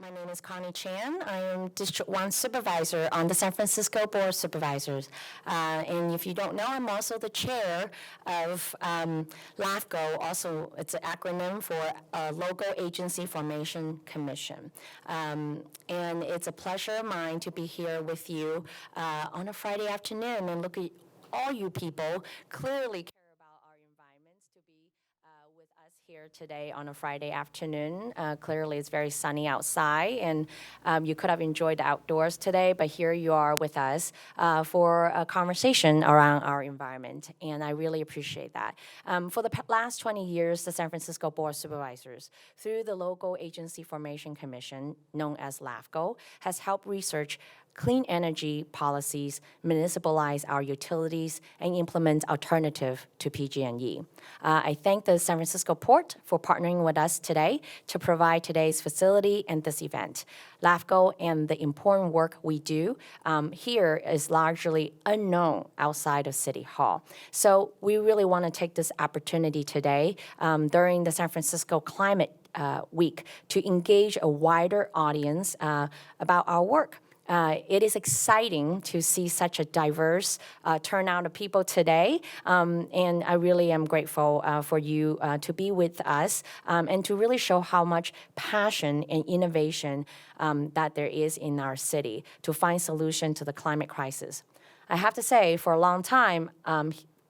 My name is Connie Chan. I am District 1 Supervisor on the San Francisco Board of Supervisors. And if you don't know, I'm also the chair of LAFCo. Also, it's an acronym for Local Agency Formation Commission. And it's a pleasure of mine to be here with you on a Friday afternoon and look at all you people clearly care about our environments to be with us here today on a Friday afternoon. Clearly, it's very sunny outside, and you could have enjoyed the outdoors today, but here you are with us for a conversation around our environment, and I really appreciate that. For the last 20 years, the San Francisco Board of Supervisors, through the Local Agency Formation Commission, known as LAFCo, has helped research clean energy policies, municipalize our utilities, and implement alternative to PG&E. I thank the San Francisco Port for partnering with us today to provide today's facility and this event. LAFCo and the important work we do here is largely unknown outside of City Hall. So we really want to take this opportunity today during the San Francisco Climate Week to engage a wider audience about our work. It is exciting to see such a diverse turnout of people today, and I really am grateful for you to be with us and to really show how much passion and innovation that there is in our city to find solution to the climate crisis. I have to say, for a long time,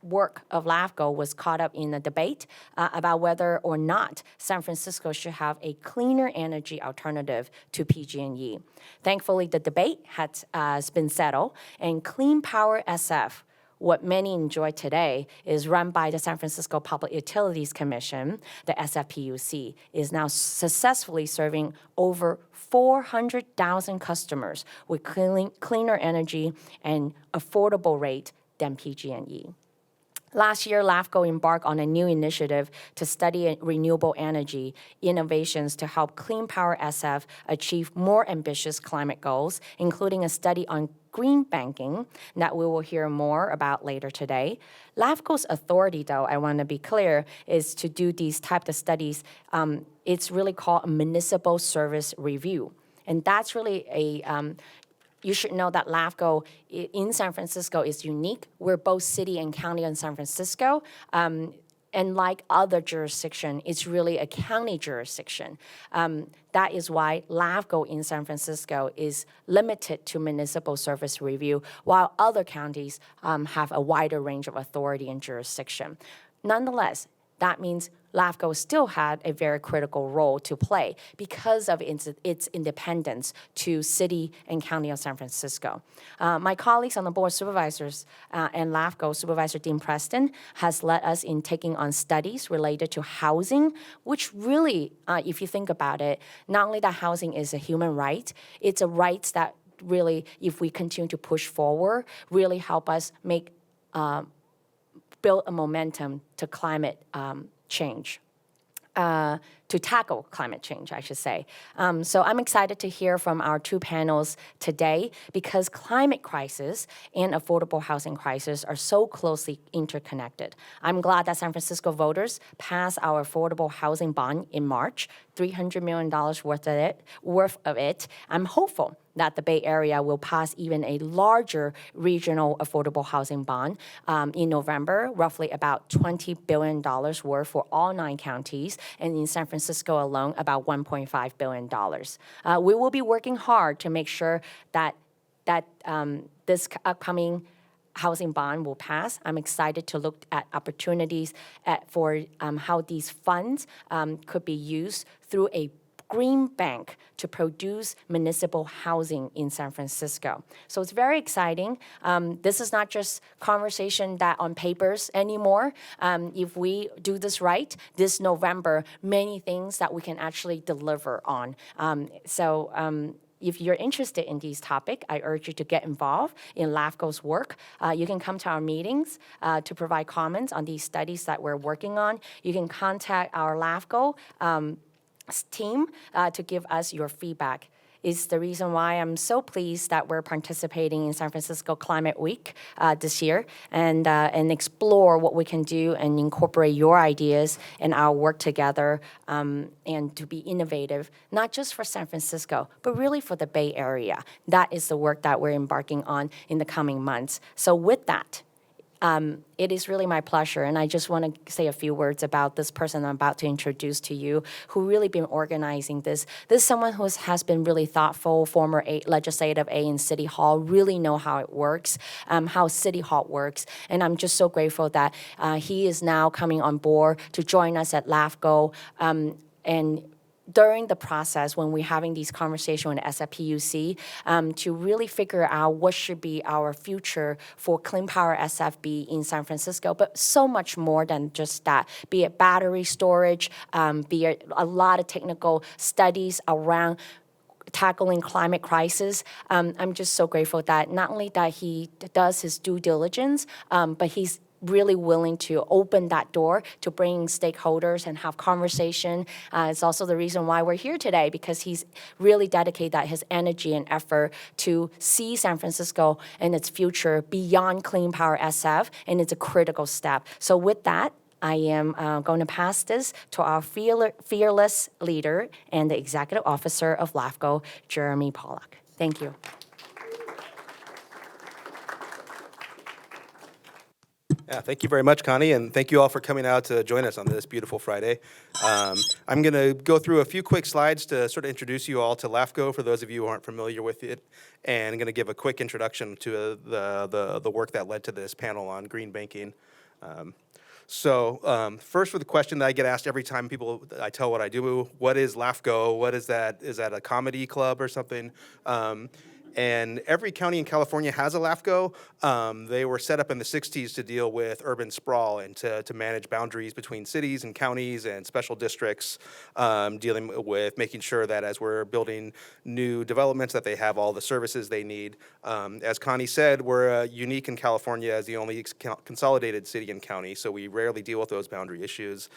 work of LAFCo was caught up in a debate about whether or not San Francisco should have a cleaner energy alternative to PG&E. Thankfully, the debate has been settled, and Clean Power SF, what many enjoy today, is run by the San Francisco Public Utilities Commission, the SFPUC, is now successfully serving over 400,000 customers with cleaner energy and affordable rate than PG&E. Last year, LAFCo embarked on a new initiative to study renewable energy innovations to help Clean Power SF achieve more ambitious climate goals, including a study on green banking that we will hear more about later today. LAFCo's authority, though, I want to be clear, is to do these types of studies. It's really called a municipal service review. And that's really you should know that LAFCo in San Francisco is unique. We're both city and county in San Francisco. And like other jurisdiction, it's really a county jurisdiction. That is why LAFCo in San Francisco is limited to municipal service review, while other counties have a wider range of authority and jurisdiction. Nonetheless, that means LAFCo still had a very critical role to play because of its independence to city and county of San Francisco. My colleagues on the Board of Supervisors and LAFCo, Supervisor Dean Preston, has led us in taking on studies related to housing, which really, if you think about it, not only that housing is a human right, it's a right that really, if we continue to push forward, really help us build a momentum to climate change, to tackle climate change, I should say. So I'm excited to hear from our two panels today because climate crisis and affordable housing crisis are so closely interconnected. I'm glad that San Francisco voters passed our affordable housing bond in March, $300 million worth of it. I'm hopeful that the Bay Area will pass even a larger regional affordable housing bond in November, roughly about $20 billion worth for all 9 counties, and in San Francisco alone, about $1.5 billion. We will be working hard to make sure that this upcoming housing bond will pass. I'm excited to look at opportunities for how these funds could be used through a green bank to produce municipal housing in San Francisco. So it's very exciting. This is not just conversation that on papers anymore. If we do this right, this November, many things that we can actually deliver on. If you're interested in these topics, I urge you to get involved in LAFCo's work. You can come to our meetings to provide comments on these studies that we're working on. You can contact our LAFCo team to give us your feedback. is the reason why I'm so pleased that we're participating in San Francisco Climate Week this year, and explore what we can do and incorporate your ideas and our work together, and to be innovative, not just for San Francisco, but really for the Bay Area. That is the work that we're embarking on in the coming months. So with that, it is really my pleasure, and I just want to say a few words about this person I'm about to introduce to you, who really been organizing this. This is someone who has been really thoughtful, former legislative aide in City Hall, really know how it works, how City Hall works, and I'm just so grateful that he is now coming on board to join us at LAFCo, and during the process when we're having these conversations with SFPUC, to really figure out what should be our future for Clean Power SFB in San Francisco, but so much more than just that, be it battery storage, be it a lot of technical studies around tackling climate crisis. I'm just so grateful that not only that he does his due diligence, but he's really willing to open that door to bring stakeholders and have conversation. It's also the reason why we're here today, because he's really dedicated that his energy and effort to see San Francisco and its future beyond Clean Power SF, and it's a critical step. So with that, I am going to pass this to our fearless leader and the executive officer of LAFCo, Jeremy Pollock. Thank you. Yeah, thank you very much, Connie, and thank you all for coming out to join us on this beautiful Friday. I'm going to go through a few quick slides to sort of introduce you all to LAFCo, for those of you who aren't familiar with it, and I'm going to give a quick introduction to the work that led to this panel on green banking. First, for the question that I get asked every time I tell what I do, what is LAFCo? What is that? Is that a comedy club or something? And every county in California has a LAFCo. They were set up in the 60s to deal with urban sprawl and to manage boundaries between cities and counties and special districts, dealing with making sure that as we're building new developments that they have all the services they need. As Connie said, we're unique in California as the only consolidated city and county, so we rarely deal with those boundary issues.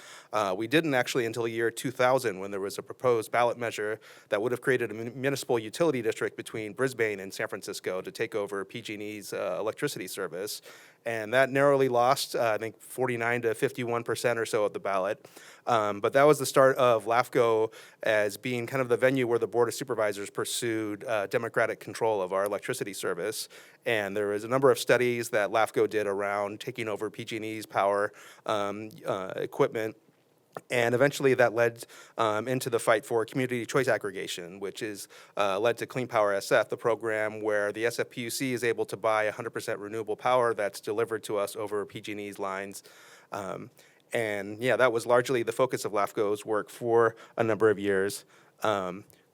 We didn't actually until the year 2000, when there was a proposed ballot measure that would have created a municipal utility district between Brisbane and San Francisco to take over PG&E's electricity service, and that narrowly lost, I think 49 to 51% or so of the ballot. But that was the start of LAFCo as being kind of the venue where the Board of Supervisors pursued democratic control of our electricity service. And there was a number of studies that LAFCo did around taking over PG&E's power equipment. And eventually that led into the fight for community choice aggregation, which is led to Clean Power SF, the program where the SFPUC is able to buy 100% renewable power that's delivered to us over PG&E's lines. And yeah, that was largely the focus of LAFCo's work for a number of years.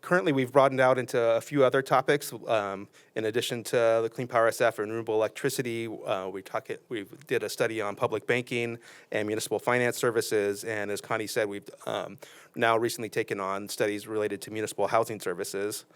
Currently, we've broadened out into a few other topics. In addition to the Clean Power SF and renewable electricity, we did a study on public banking and municipal finance services. And as Connie said, we've now recently taken on studies related to municipal housing services.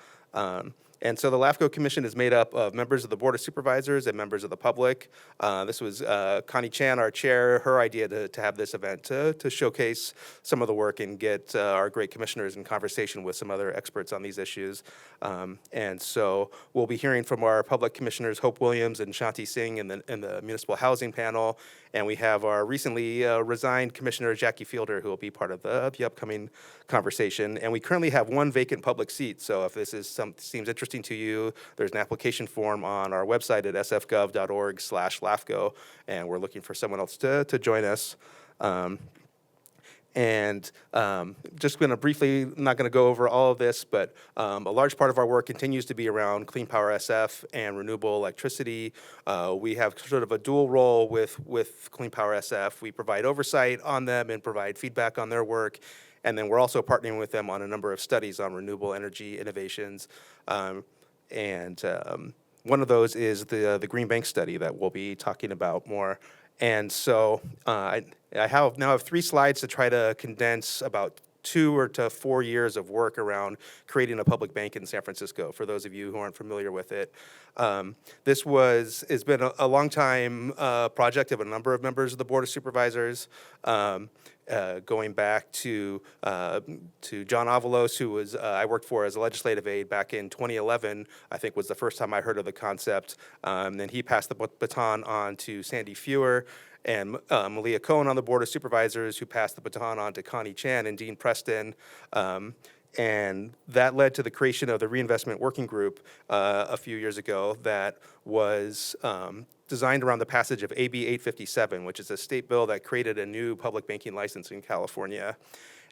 And so the LAFCo Commission is made up of members of the Board of Supervisors and members of the public. This was Connie Chan, our chair, her idea to have this event to showcase some of the work and get our great commissioners in conversation with some other experts on these issues. And so we'll be hearing from our public commissioners, Hope Williams and Shanti Singh in the municipal housing panel. And we have our recently resigned Commissioner Jackie Fielder, who will be part of the upcoming conversation. And we currently have one vacant public seat. So if this is seems interesting to you, there's an application form on our website at sfgov.org/LAFCo, and we're looking for someone else to join us. Just going to briefly, not going to go over all of this, but a large part of our work continues to be around Clean Power SF and renewable electricity. We have sort of a dual role with Clean Power SF. We provide oversight on them and provide feedback on their work. And then we're also partnering with them on a number of studies on renewable energy innovations. One of those is the Green Bank study that we'll be talking about more. And so I have 3 slides to try to condense about 2 to 4 years of work around creating a public bank in San Francisco, for those of you who aren't familiar with it. This has been a long time project of a number of members of the Board of Supervisors. going back to John Avalos, who was I worked for as a legislative aide back in 2011. I think was the first time I heard of the concept. Then he passed the baton on to Sandy Fewer and Malia Cohen on the Board of Supervisors, who passed the baton on to Connie Chan and Dean Preston. And that led to the creation of the Reinvestment Working Group a few years ago that was designed around the passage of AB 857, which is a state bill that created a new public banking license in California.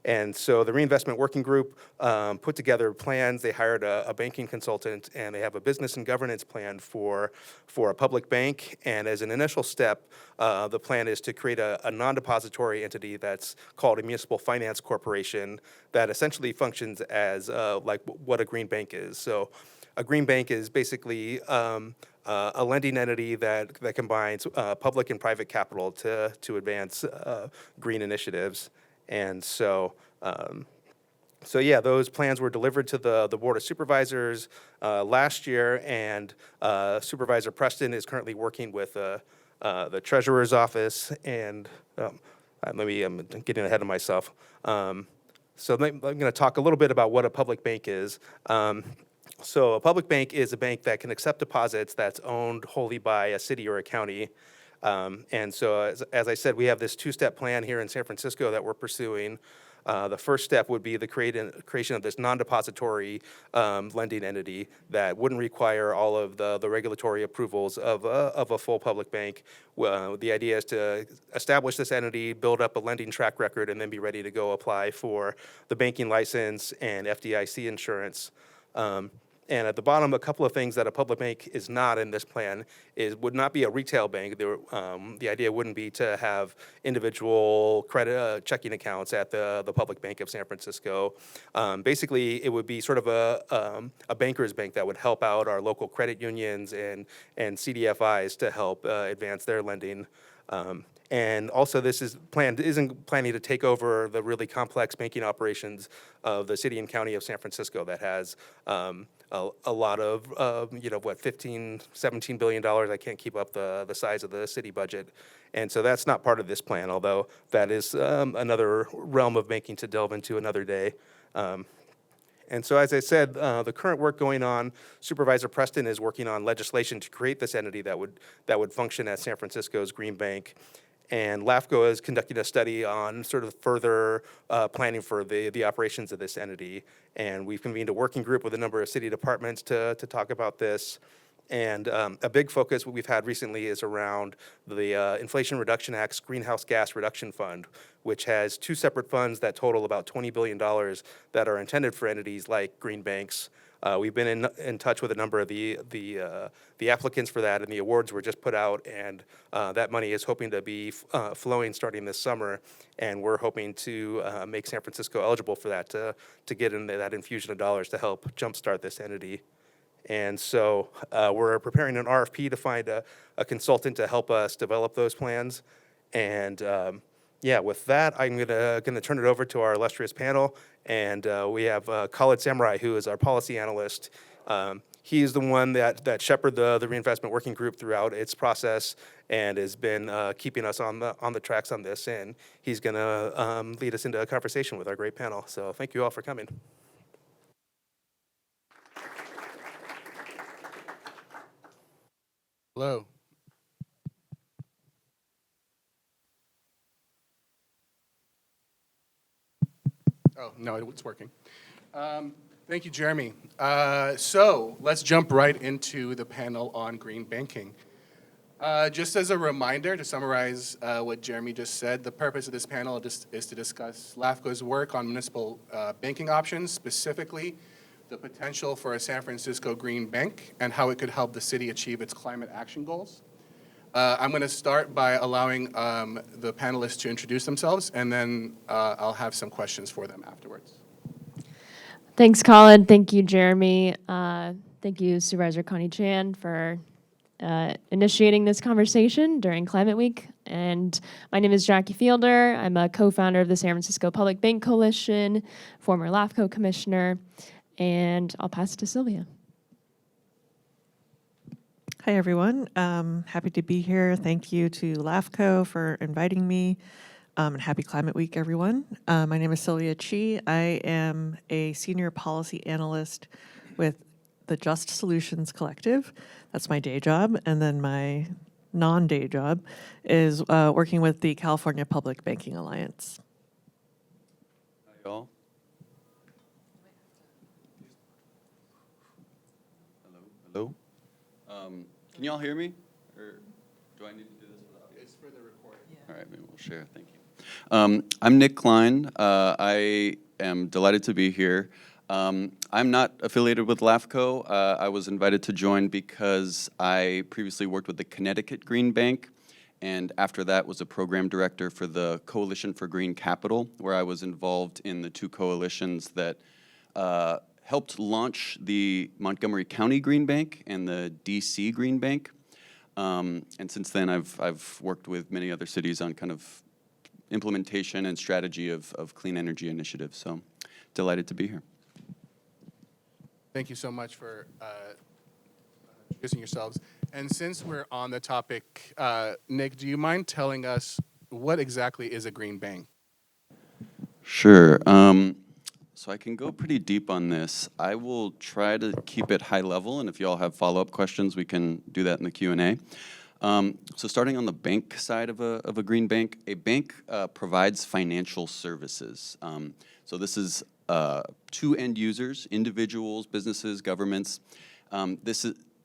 And so the Reinvestment Working Group put together plans. They hired a banking consultant, and they have a business and governance plan for a public bank. And as an initial step, the plan is to create a non-depository entity that's called a Municipal Finance Corporation that essentially functions as like what a green bank is. So a green bank is basically a lending entity that combines public and private capital to advance green initiatives. And so, yeah, those plans were delivered to the Board of Supervisors last year, and Supervisor Preston is currently working with the Treasurer's Office. And I'm getting ahead of myself. So I'm going to talk a little bit about what a public bank is. So a public bank is a bank that can accept deposits that's owned wholly by a city or a county. And so, as I said, we have this two-step plan here in San Francisco that we're pursuing. The first step would be the creation of this non-depository lending entity that wouldn't require all of the regulatory approvals of a full public bank. The idea is to establish this entity, build up a lending track record, and then be ready to go apply for the banking license and FDIC insurance. And at the bottom, a couple of things that a public bank is not in this plan would not be a retail bank. The idea wouldn't be to have individual credit checking accounts at the Public Bank of San Francisco. Basically, it would be sort of a banker's bank that would help out our local credit unions and CDFIs to help advance their lending. And also, this isn't planning to take over the really complex banking operations of the city and county of San Francisco that has a lot of, $15-17 billion. I can't keep up the size of the city budget. And so that's not part of this plan, although that is another realm of banking to delve into another day. And so, as I said, the current work going on, Supervisor Preston is working on legislation to create this entity that would function as San Francisco's green bank. And LAFCo is conducting a study on sort of further planning for the operations of this entity. And we've convened a working group with a number of city departments to talk about this. And a big focus we've had recently is around the Inflation Reduction Act's Greenhouse Gas Reduction Fund, which has two separate funds that total about $20 billion that are intended for entities like green banks. We've been in touch with a number of the applicants for that, and the awards were just put out, and that money is hoping to be flowing starting this summer, and we're hoping to make San Francisco eligible for that to get in that infusion of dollars to help jumpstart this entity. And so we're preparing an RFP to find a consultant to help us develop those plans. And with that, I'm gonna turn it over to our illustrious panel. And we have Khalid Samarrae, who is our policy analyst. He's the one that shepherded the Reinvestment Working Group throughout its process and has been keeping us on the tracks on this. And he's gonna lead us into a conversation with our great panel. So thank you all for coming. Hello. Oh, no, it's working. Thank you, Jeremy. So let's jump right into the panel on green banking. Just as a reminder, to summarize what Jeremy just said, the purpose of this panel is to discuss LAFCo's work on municipal banking options, specifically the potential for a San Francisco green bank and how it could help the city achieve its climate action goals. I'm going to start by allowing the panelists to introduce themselves, and then I'll have some questions for them afterwards. Thanks, Khalid. Thank you, Jeremy. Thank you, Supervisor Connie Chan, for initiating this conversation during Climate Week. And my name is Jackie Fielder. I'm a co-founder of the San Francisco Public Bank Coalition, former LAFCo commissioner, and I'll pass it to Sylvia. Hi, everyone. Happy to be here. Thank you to LAFCo for inviting me. And happy Climate Week, everyone. My name is Sylvia Chi. I am a senior policy analyst with the Just Solutions Collective. That's my day job. And then my non-day job is working with the California Public Banking Alliance. Hi, y'all. Hello? Can y'all hear me? Or do I need to do this without you? It's for the recording. All right, maybe we'll share. Thank you. I'm Nick Klein. I am delighted to be here. I'm not affiliated with LAFCo. I was invited to join because I previously worked with the Connecticut Green Bank, and after that was a program director for the Coalition for Green Capital, where I was involved in the two coalitions that helped launch the Montgomery County Green Bank and the DC Green Bank. And since then, I've worked with many other cities on kind of implementation and strategy of clean energy initiatives. So delighted to be here. Thank you so much for introducing yourselves. And since we're on the topic, Nick, do you mind telling us what exactly is a green bank? Sure. So I can go pretty deep on this. I will try to keep it high level, and if you all have follow-up questions, we can do that in the Q&A. So starting on the bank side of a green bank, a bank provides financial services. So this is to end users, individuals, businesses, governments.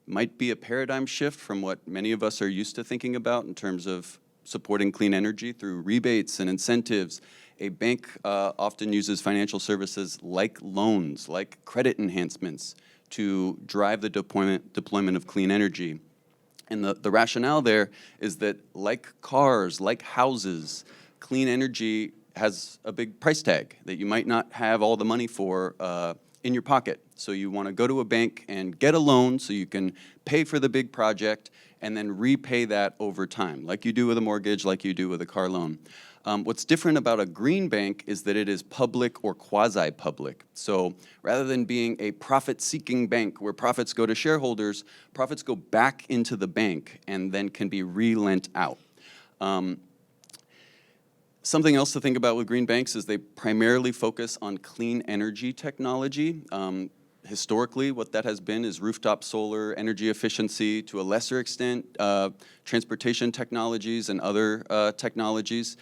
Might be a paradigm shift from what many of us are used to thinking about in terms of supporting clean energy through rebates and incentives. A bank often uses financial services like loans, like credit enhancements to drive the deployment of clean energy. And the rationale there is that like cars, like houses, clean energy has a big price tag that you might not have all the money for in your pocket. So you want to go to a bank and get a loan so you can pay for the big project and then repay that over time, like you do with a mortgage, like you do with a car loan. What's different about a green bank is that it is public or quasi-public. So rather than being a profit-seeking bank where profits go to shareholders, profits go back into the bank and then can be re-lent out. Something else to think about with green banks is they primarily focus on clean energy technology. Historically, what that has been is rooftop solar, energy efficiency, to a lesser extent, transportation technologies and other technologies.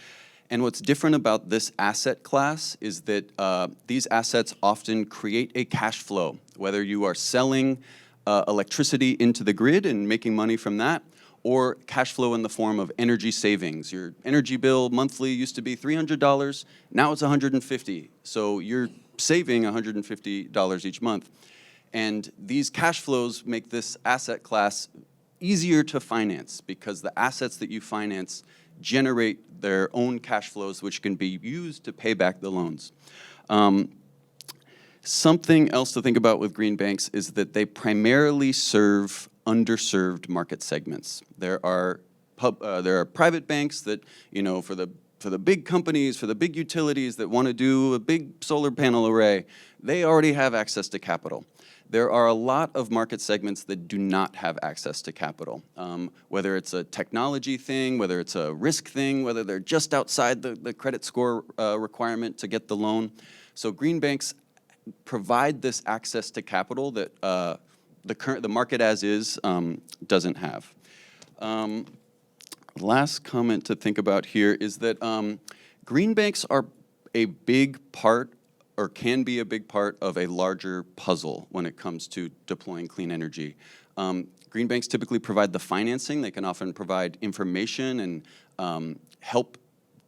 And what's different about this asset class is that these assets often create a cash flow, whether you are selling electricity into the grid and making money from that, or cash flow in the form of energy savings. Your energy bill monthly used to be $300, now it's $150. So you're saving $150 each month. And these cash flows make this asset class easier to finance because the assets that you finance generate their own cash flows, which can be used to pay back the loans. Something else to think about with green banks is that they primarily serve underserved market segments. There are private banks that, you know, for the big companies, for the big utilities that want to do a big solar panel array, they already have access to capital. There are a lot of market segments that do not have access to capital, whether it's a technology thing, whether it's a risk thing, whether they're just outside the credit score requirement to get the loan. So green banks provide this access to capital that the market as is doesn't have. Last comment to think about here is that green banks are a big part, or can be a big part, of a larger puzzle when it comes to deploying clean energy. Green banks typically provide the financing. They can often provide information and help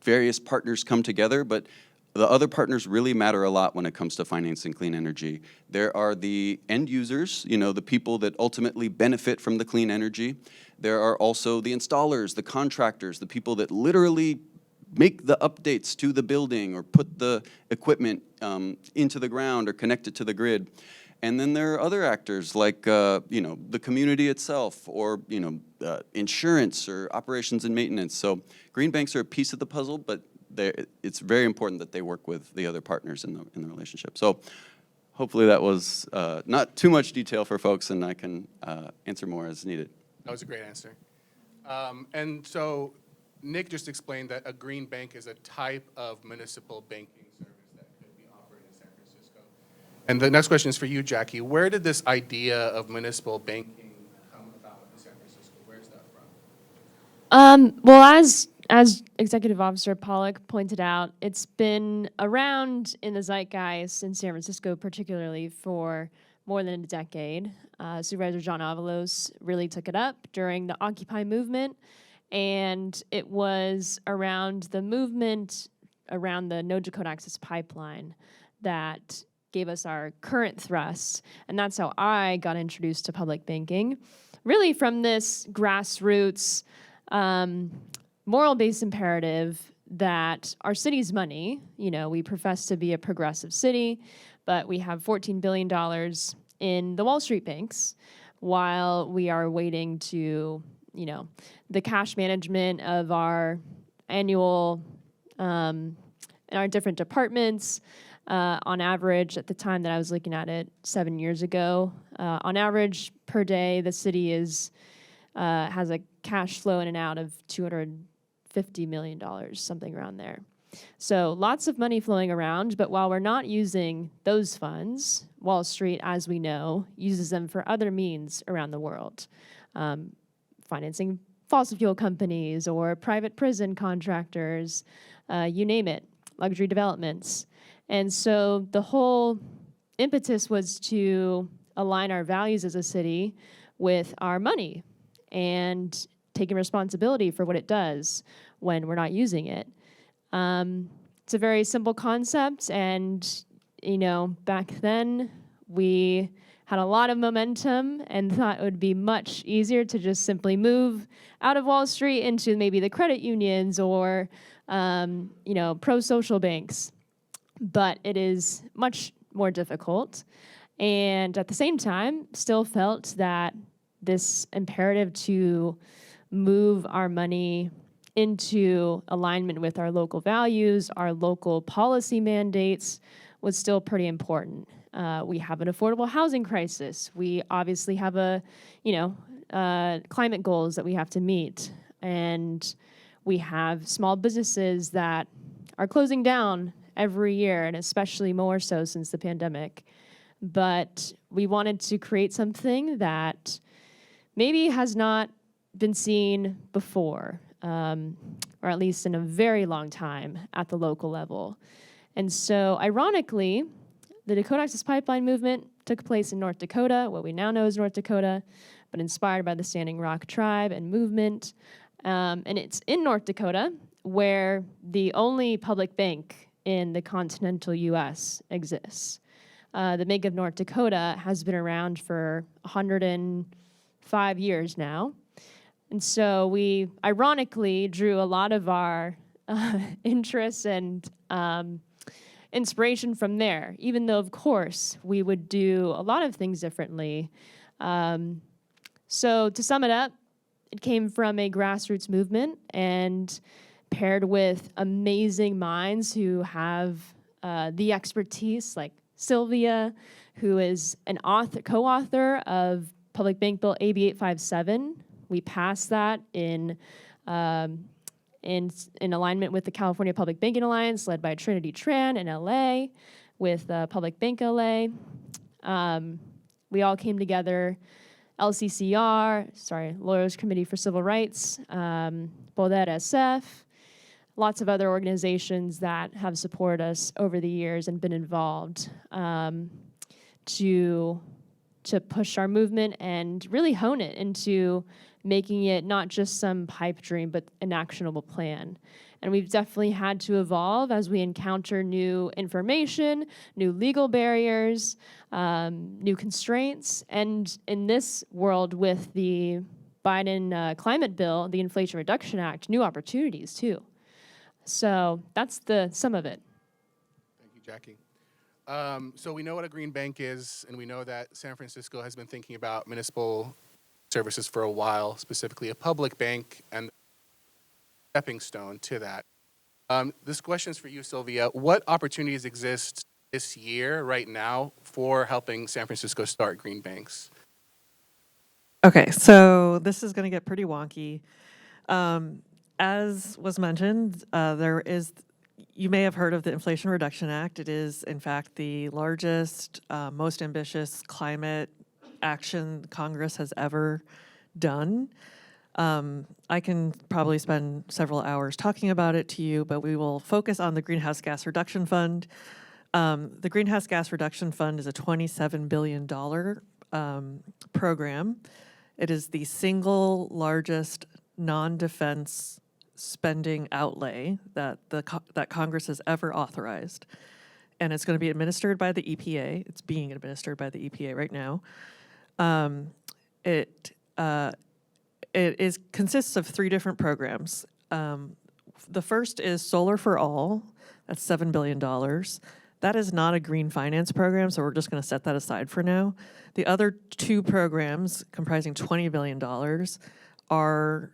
various partners come together, but the other partners really matter a lot when it comes to financing clean energy. There are the end users, you know, the people that ultimately benefit from the clean energy. There are also the installers, the contractors, the people that literally make the updates to the building or put the equipment into the ground or connect it to the grid. And then there are other actors like, you know, the community itself, or, you know, insurance or operations and maintenance. So green banks are a piece of the puzzle, but it's very important that they work with the other partners in the relationship. So hopefully that was not too much detail for folks, and I can answer more as needed. That was a great answer. And so Nick just explained that a green bank is a type of municipal banking service that could be offered in San Francisco. And the next question is for you, Jackie. Where did this idea of municipal banking come about in San Francisco? Where's that from? Well, as Executive Officer Pollock pointed out, it's been around in the zeitgeist in San Francisco, particularly for more than a decade. Supervisor John Avalos really took it up during the Occupy movement, and it was around the movement around the No Dakota Access Pipeline that gave us our current thrust, and that's how I got introduced to public banking, really from this grassroots moral-based imperative that our city's money, we profess to be a progressive city, but we have $14 billion in the Wall Street banks while we are waiting to, the cash management of our annual, in our different departments, on average, at the time that I was looking at it 7 years ago, on average per day, the city has a cash flow in and out of $250 million, something around there. So lots of money flowing around, but while we're not using those funds, Wall Street, as we know, uses them for other means around the world, financing fossil fuel companies or private prison contractors, you name it, luxury developments. And so the whole impetus was to align our values as a city with our money and taking responsibility for what it does when we're not using it. It's a very simple concept, and back then we had a lot of momentum and thought it would be much easier to just simply move out of Wall Street into maybe the credit unions or pro-social banks. But it is much more difficult, and at the same time, still felt that this imperative to move our money into alignment with our local values, our local policy mandates, was still pretty important. We have an affordable housing crisis. We obviously have climate goals that we have to meet, and we have small businesses that are closing down every year, and especially more so since the pandemic. But we wanted to create something that maybe has not been seen before, or at least in a very long time at the local level. And so, ironically, the Dakota Access Pipeline movement took place in North Dakota, what we now know as North Dakota, but inspired by the Standing Rock tribe and movement. And it's in North Dakota where the only public bank in the continental U.S. exists. The Bank of North Dakota has been around for 105 years now. And so we ironically drew a lot of our interests and inspiration from there, even though, of course, we would do a lot of things differently. So to sum it up, it came from a grassroots movement and paired with amazing minds who have the expertise, like Sylvia, who is an co-author of Public Bank Bill AB 857. We passed that in alignment with the California Public Banking Alliance, led by Trinity Tran in LA, with Public Bank LA. We all came together, LCCR, Lawyers Committee for Civil Rights, Poder SF, lots of other organizations that have supported us over the years and been involved to push our movement and really hone it into making it not just some pipe dream, but an actionable plan. And we've definitely had to evolve as we encounter new information, new legal barriers, new constraints, and in this world with the Biden climate bill, the Inflation Reduction Act, new opportunities too. So that's the sum of it. Thank you, Jackie. So we know what a green bank is, and we know that San Francisco has been thinking about municipal services for a while, specifically a public bank, and stepping stone to that. This question is for you, Sylvia. What opportunities exist this year, right now, for helping San Francisco start green banks? Okay, so this is going to get pretty wonky. As was mentioned, you may have heard of the Inflation Reduction Act. It is, in fact, the largest, most ambitious climate action Congress has ever done. I can probably spend several hours talking about it to you, but we will focus on the Greenhouse Gas Reduction Fund. The Greenhouse Gas Reduction Fund is a $27 billion program. It is the single largest non-defense spending outlay that that Congress has ever authorized. And it's going to be administered by the EPA. It's being administered by the EPA right now. It consists of 3 different programs. The first is Solar for All. That's $7 billion. That is not a green finance program, so we're just going to set that aside for now. The other 2 programs, comprising $20 billion, are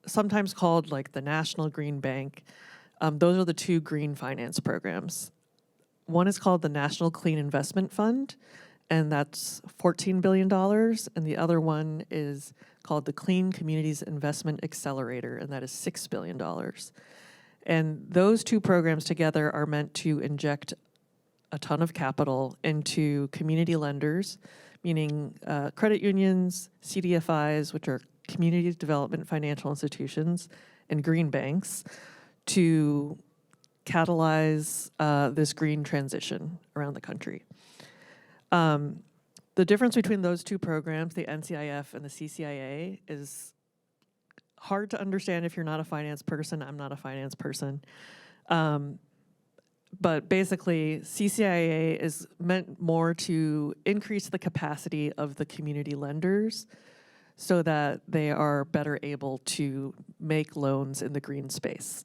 sometimes called like the National Green Bank. Those are the 2 green finance programs. One is called the National Clean Investment Fund, and that's $14 billion. And the other one is called the Clean Communities Investment Accelerator, and that is $6 billion. And those 2 programs together are meant to inject a ton of capital into community lenders, meaning credit unions, CDFIs, which are community development financial institutions, and green banks, to catalyze this green transition around the country. The difference between those 2 programs, the NCIF and the CCIA, is hard to understand if you're not a finance person. I'm not a finance person. But basically, CCIA is meant more to increase the capacity of the community lenders so that they are better able to make loans in the green space.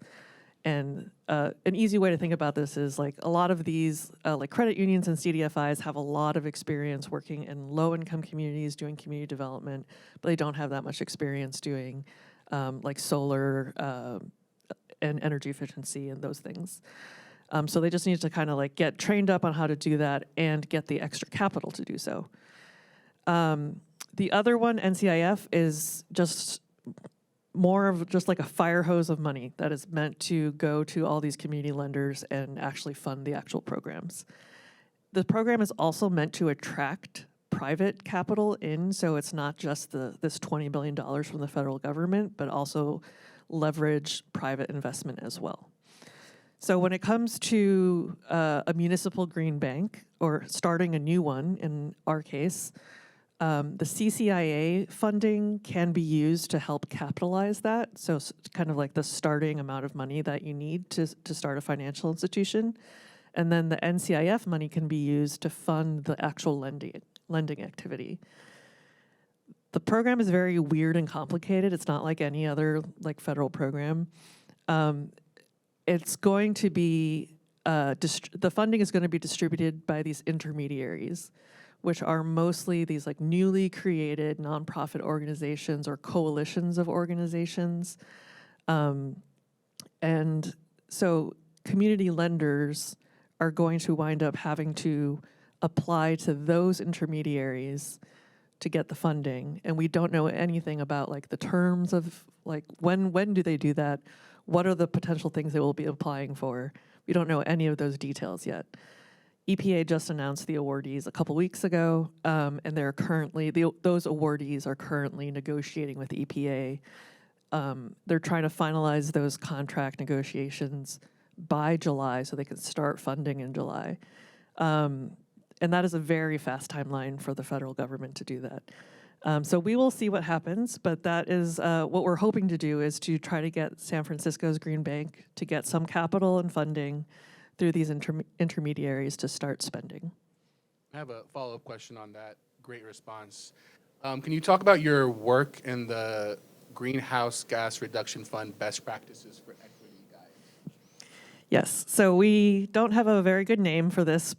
And an easy way to think about this is like a lot of these like credit unions and CDFIs have a lot of experience working in low-income communities doing community development, but they don't have that much experience doing like solar and energy efficiency and those things. So they just need to kind of like get trained up on how to do that and get the extra capital to do so. The other one, NCIF, is just more of just like a fire hose of money that is meant to go to all these community lenders and actually fund the actual programs. The program is also meant to attract private capital in, so it's not just this $20 billion from the federal government, but also leverage private investment as well. So when it comes to a municipal green bank, or starting a new one in our case, the CCIA funding can be used to help capitalize that. So it's kind of like the starting amount of money that you need to start a financial institution. And then the NCIF money can be used to fund the actual lending activity. The program is very weird and complicated. It's not like any other like federal program. It's going to be, the funding is going to be distributed by these intermediaries, which are mostly these like newly created nonprofit organizations or coalitions of organizations. And so community lenders are going to wind up having to apply to those intermediaries to get the funding. And we don't know anything about like the terms of like when do they do that? What are the potential things they will be applying for? We don't know any of those details yet. EPA just announced the awardees a couple weeks ago, and they're currently, those awardees are currently negotiating with EPA. They're trying to finalize those contract negotiations by July so they can start funding in July. And that is a very fast timeline for the federal government to do that. So we will see what happens, but that is what we're hoping to do, is to try to get San Francisco's Green Bank to get some capital and funding through these intermediaries to start spending. I have a follow-up question on that. Great response. Can you talk about your work in the Greenhouse Gas Reduction Fund Best Practices for Equity Guide? Yes, so we don't have a very good name for this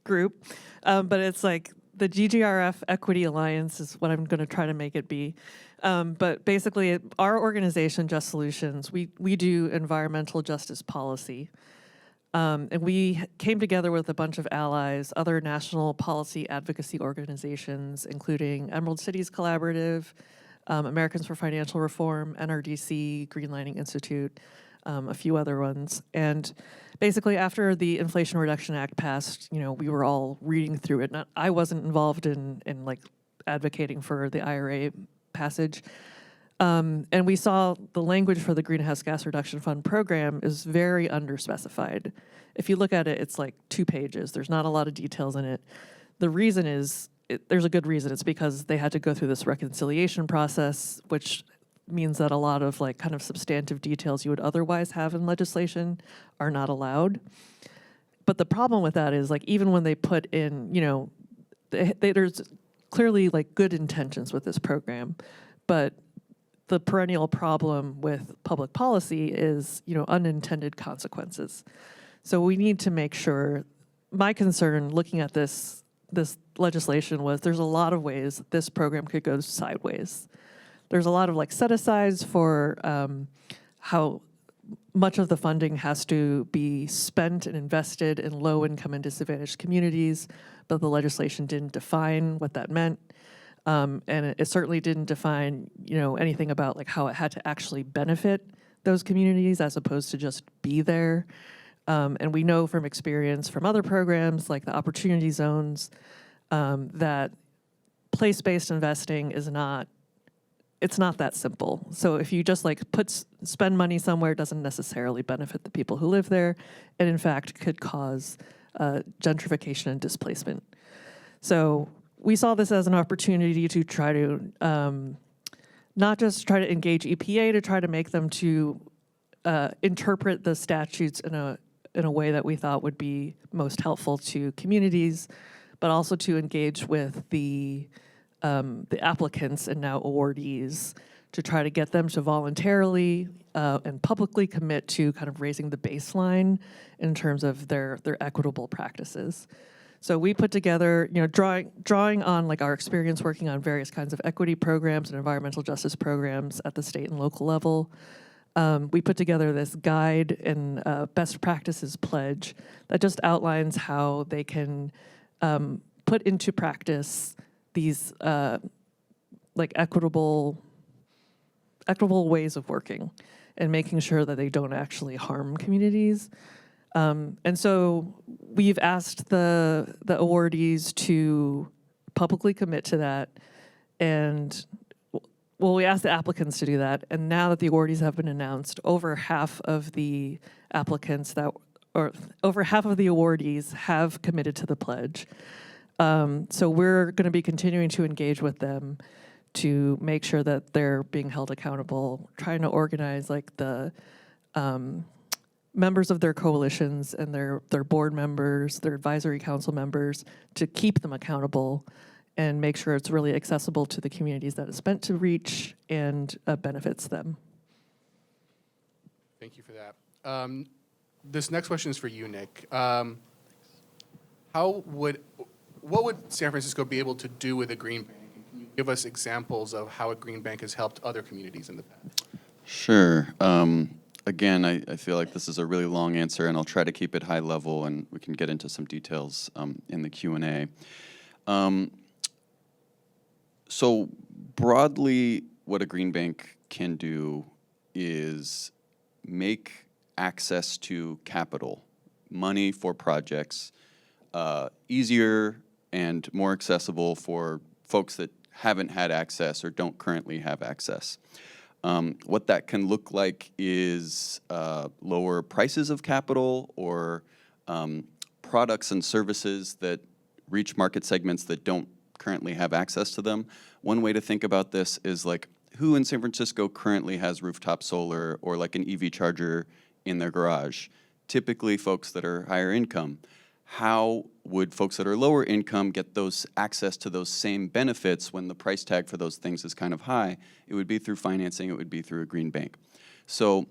group, but it's like the GGRF Equity Alliance is what I'm going to try to make it be. But basically, our organization, Just Solutions, we do environmental justice policy. And we came together with a bunch of allies, other national policy advocacy organizations, including Emerald Cities Collaborative, Americans for Financial Reform, NRDC, Green Lining Institute, a few other ones. And basically, after the Inflation Reduction Act passed, we were all reading through it. I wasn't involved in like advocating for the IRA passage. And we saw the language for the Greenhouse Gas Reduction Fund program is very underspecified. If you look at it, it's like 2 pages. There's not a lot of details in it. The reason is, there's a good reason. It's because they had to go through this reconciliation process, which means that a lot of like kind of substantive details you would otherwise have in legislation are not allowed. But the problem with that is, like, even when they put in, there's clearly like good intentions with this program, but the perennial problem with public policy is, unintended consequences. So we need to make sure, my concern looking at this legislation was there's a lot of ways this program could go sideways. There's a lot of like set-asides for how much of the funding has to be spent and invested in low-income and disadvantaged communities, but the legislation didn't define what that meant. And it certainly didn't define, anything about like how it had to actually benefit those communities as opposed to just be there. And we know from experience from other programs like the opportunity zones that place-based investing is not that simple. So if you just like spend money somewhere, it doesn't necessarily benefit the people who live there, and in fact could cause gentrification and displacement. So we saw this as an opportunity to try to not just try to engage EPA to try to make them to interpret the statutes in a way that we thought would be most helpful to communities, but also to engage with the applicants and now awardees to try to get them to voluntarily and publicly commit to kind of raising the baseline in terms of their equitable practices. So we put together, drawing on like our experience working on various kinds of equity programs and environmental justice programs at the state and local level. We put together this guide and best practices pledge that just outlines how they can put into practice these like equitable ways of working and making sure that they don't actually harm communities. And so we've asked the awardees to publicly commit to that, and we asked the applicants to do that. And now that the awardees have been announced, over half of the awardees have committed to the pledge. So we're going to be continuing to engage with them to make sure that they're being held accountable, trying to organize like the members of their coalitions and their board members, their advisory council members, to keep them accountable and make sure it's really accessible to the communities that it's meant to reach and benefits them. Thank you for that. This next question is for you, Nick. What would San Francisco be able to do with a green bank? Can you give us examples of how a green bank has helped other communities in the past? Sure. Again, I feel like this is a really long answer, and I'll try to keep it high level, and we can get into some details in the Q&A. So broadly, what a green bank can do is make access to capital, money for projects, easier and more accessible for folks that haven't had access or don't currently have access. What that can look like is lower prices of capital or products and services that reach market segments that don't currently have access to them. One way to think about this is like, who in San Francisco currently has rooftop solar or like an EV charger in their garage? Typically folks that are higher income. How would folks that are lower income get those access to those same benefits when the price tag for those things is kind of high? It would be through financing, it would be through a green bank. So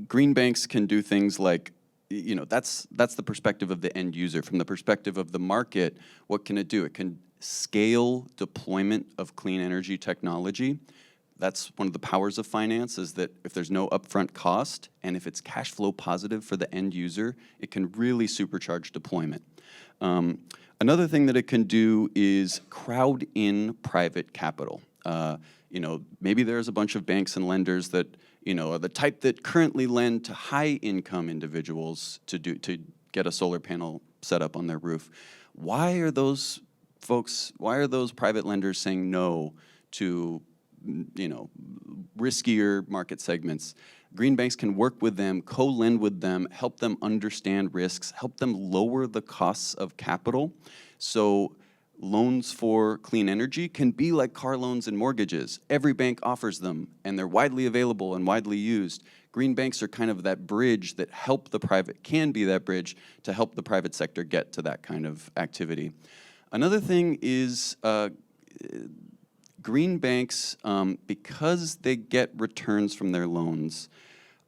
green banks can do things like, that's the perspective of the end user. From the perspective of the market, what can it do? It can scale deployment of clean energy technology. That's one of the powers of finance, is that if there's no upfront cost and if it's cash flow positive for the end user, it can really supercharge deployment. Another thing that it can do is crowd in private capital. Maybe there's a bunch of banks and lenders that, are the type that currently lend to high-income individuals to get a solar panel set up on their roof. Why are those private lenders saying no to, riskier market segments? Green banks can work with them, co-lend with them, help them understand risks, help them lower the costs of capital. So loans for clean energy can be like car loans and mortgages. Every bank offers them, and they're widely available and widely used. Green banks are kind of that bridge that can be that bridge to help the private sector get to that kind of activity. Another thing is green banks, because they get returns from their loans,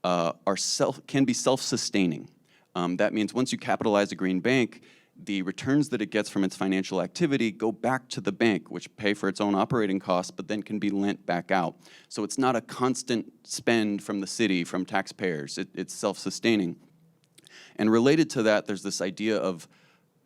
can be self-sustaining. That means once you capitalize a green bank, the returns that it gets from its financial activity go back to the bank, which pay for its own operating costs, but then can be lent back out. So it's not a constant spend from the city, from taxpayers. It's self-sustaining. And related to that, there's this idea of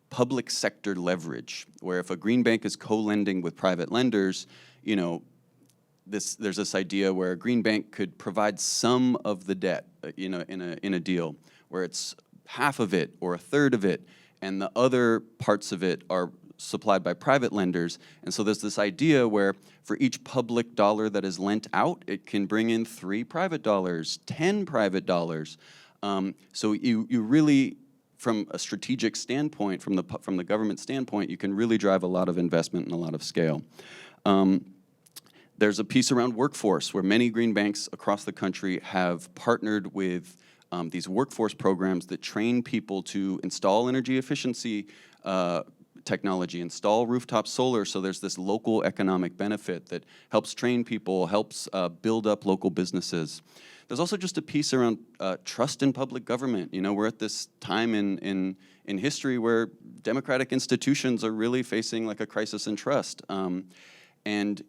public sector leverage, where if a green bank is co-lending with private lenders, there's this idea where a green bank could provide some of the debt, in a deal, where it's half of it or a third of it, and the other parts of it are supplied by private lenders. And so there's this idea where for each public dollar that is lent out, it can bring in 3 private dollars, 10 private dollars. So you really, from a strategic standpoint, from the government standpoint, you can really drive a lot of investment and a lot of scale. There's a piece around workforce where many green banks across the country have partnered with these workforce programs that train people to install energy efficiency technology, install rooftop solar, so there's this local economic benefit that helps train people, helps build up local businesses. There's also just a piece around trust in public government. We're at this time in history where democratic institutions are really facing like a crisis in trust. And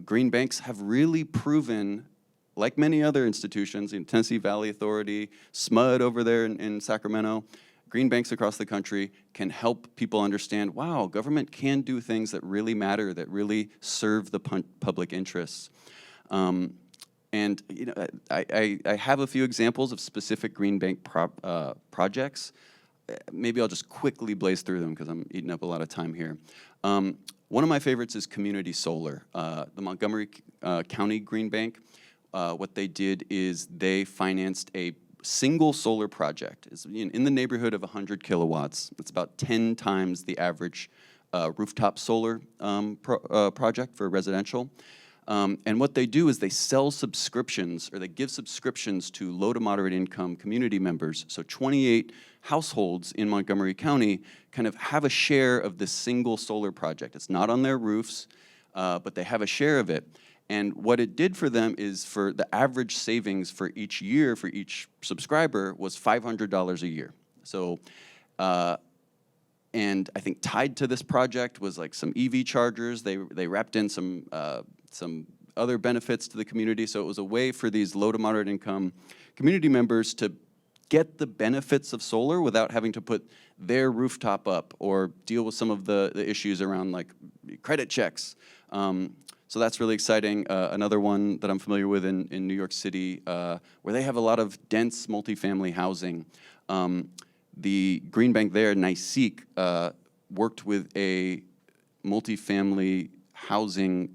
green banks have really proven, like many other institutions, Tennessee Valley Authority, SMUD over there in Sacramento, green banks across the country can help people understand, wow, government can do things that really matter, that really serve the public interests. And I have a few examples of specific green bank projects. Maybe I'll just quickly blaze through them because I'm eating up a lot of time here. One of my favorites is community solar. The Montgomery County Green Bank, what they did is they financed a single solar project. It's in the neighborhood of 100 kilowatts. It's about 10 times the average rooftop solar project for residential. And what they do is they sell subscriptions, or they give subscriptions to low to moderate income community members. So 28 households in Montgomery County kind of have a share of this single solar project. It's not on their roofs, but they have a share of it. And what it did for them is, for the average savings for each year for each subscriber was $500 a year. So, and I think tied to this project was like some EV chargers. They wrapped in some other benefits to the community. So it was a way for these low to moderate income community members to get the benefits of solar without having to put their rooftop up or deal with some of the issues around like credit checks. So that's really exciting. Another one that I'm familiar with in New York City, where they have a lot of dense multifamily housing. The Green Bank there, NYSEG, worked with a multifamily housing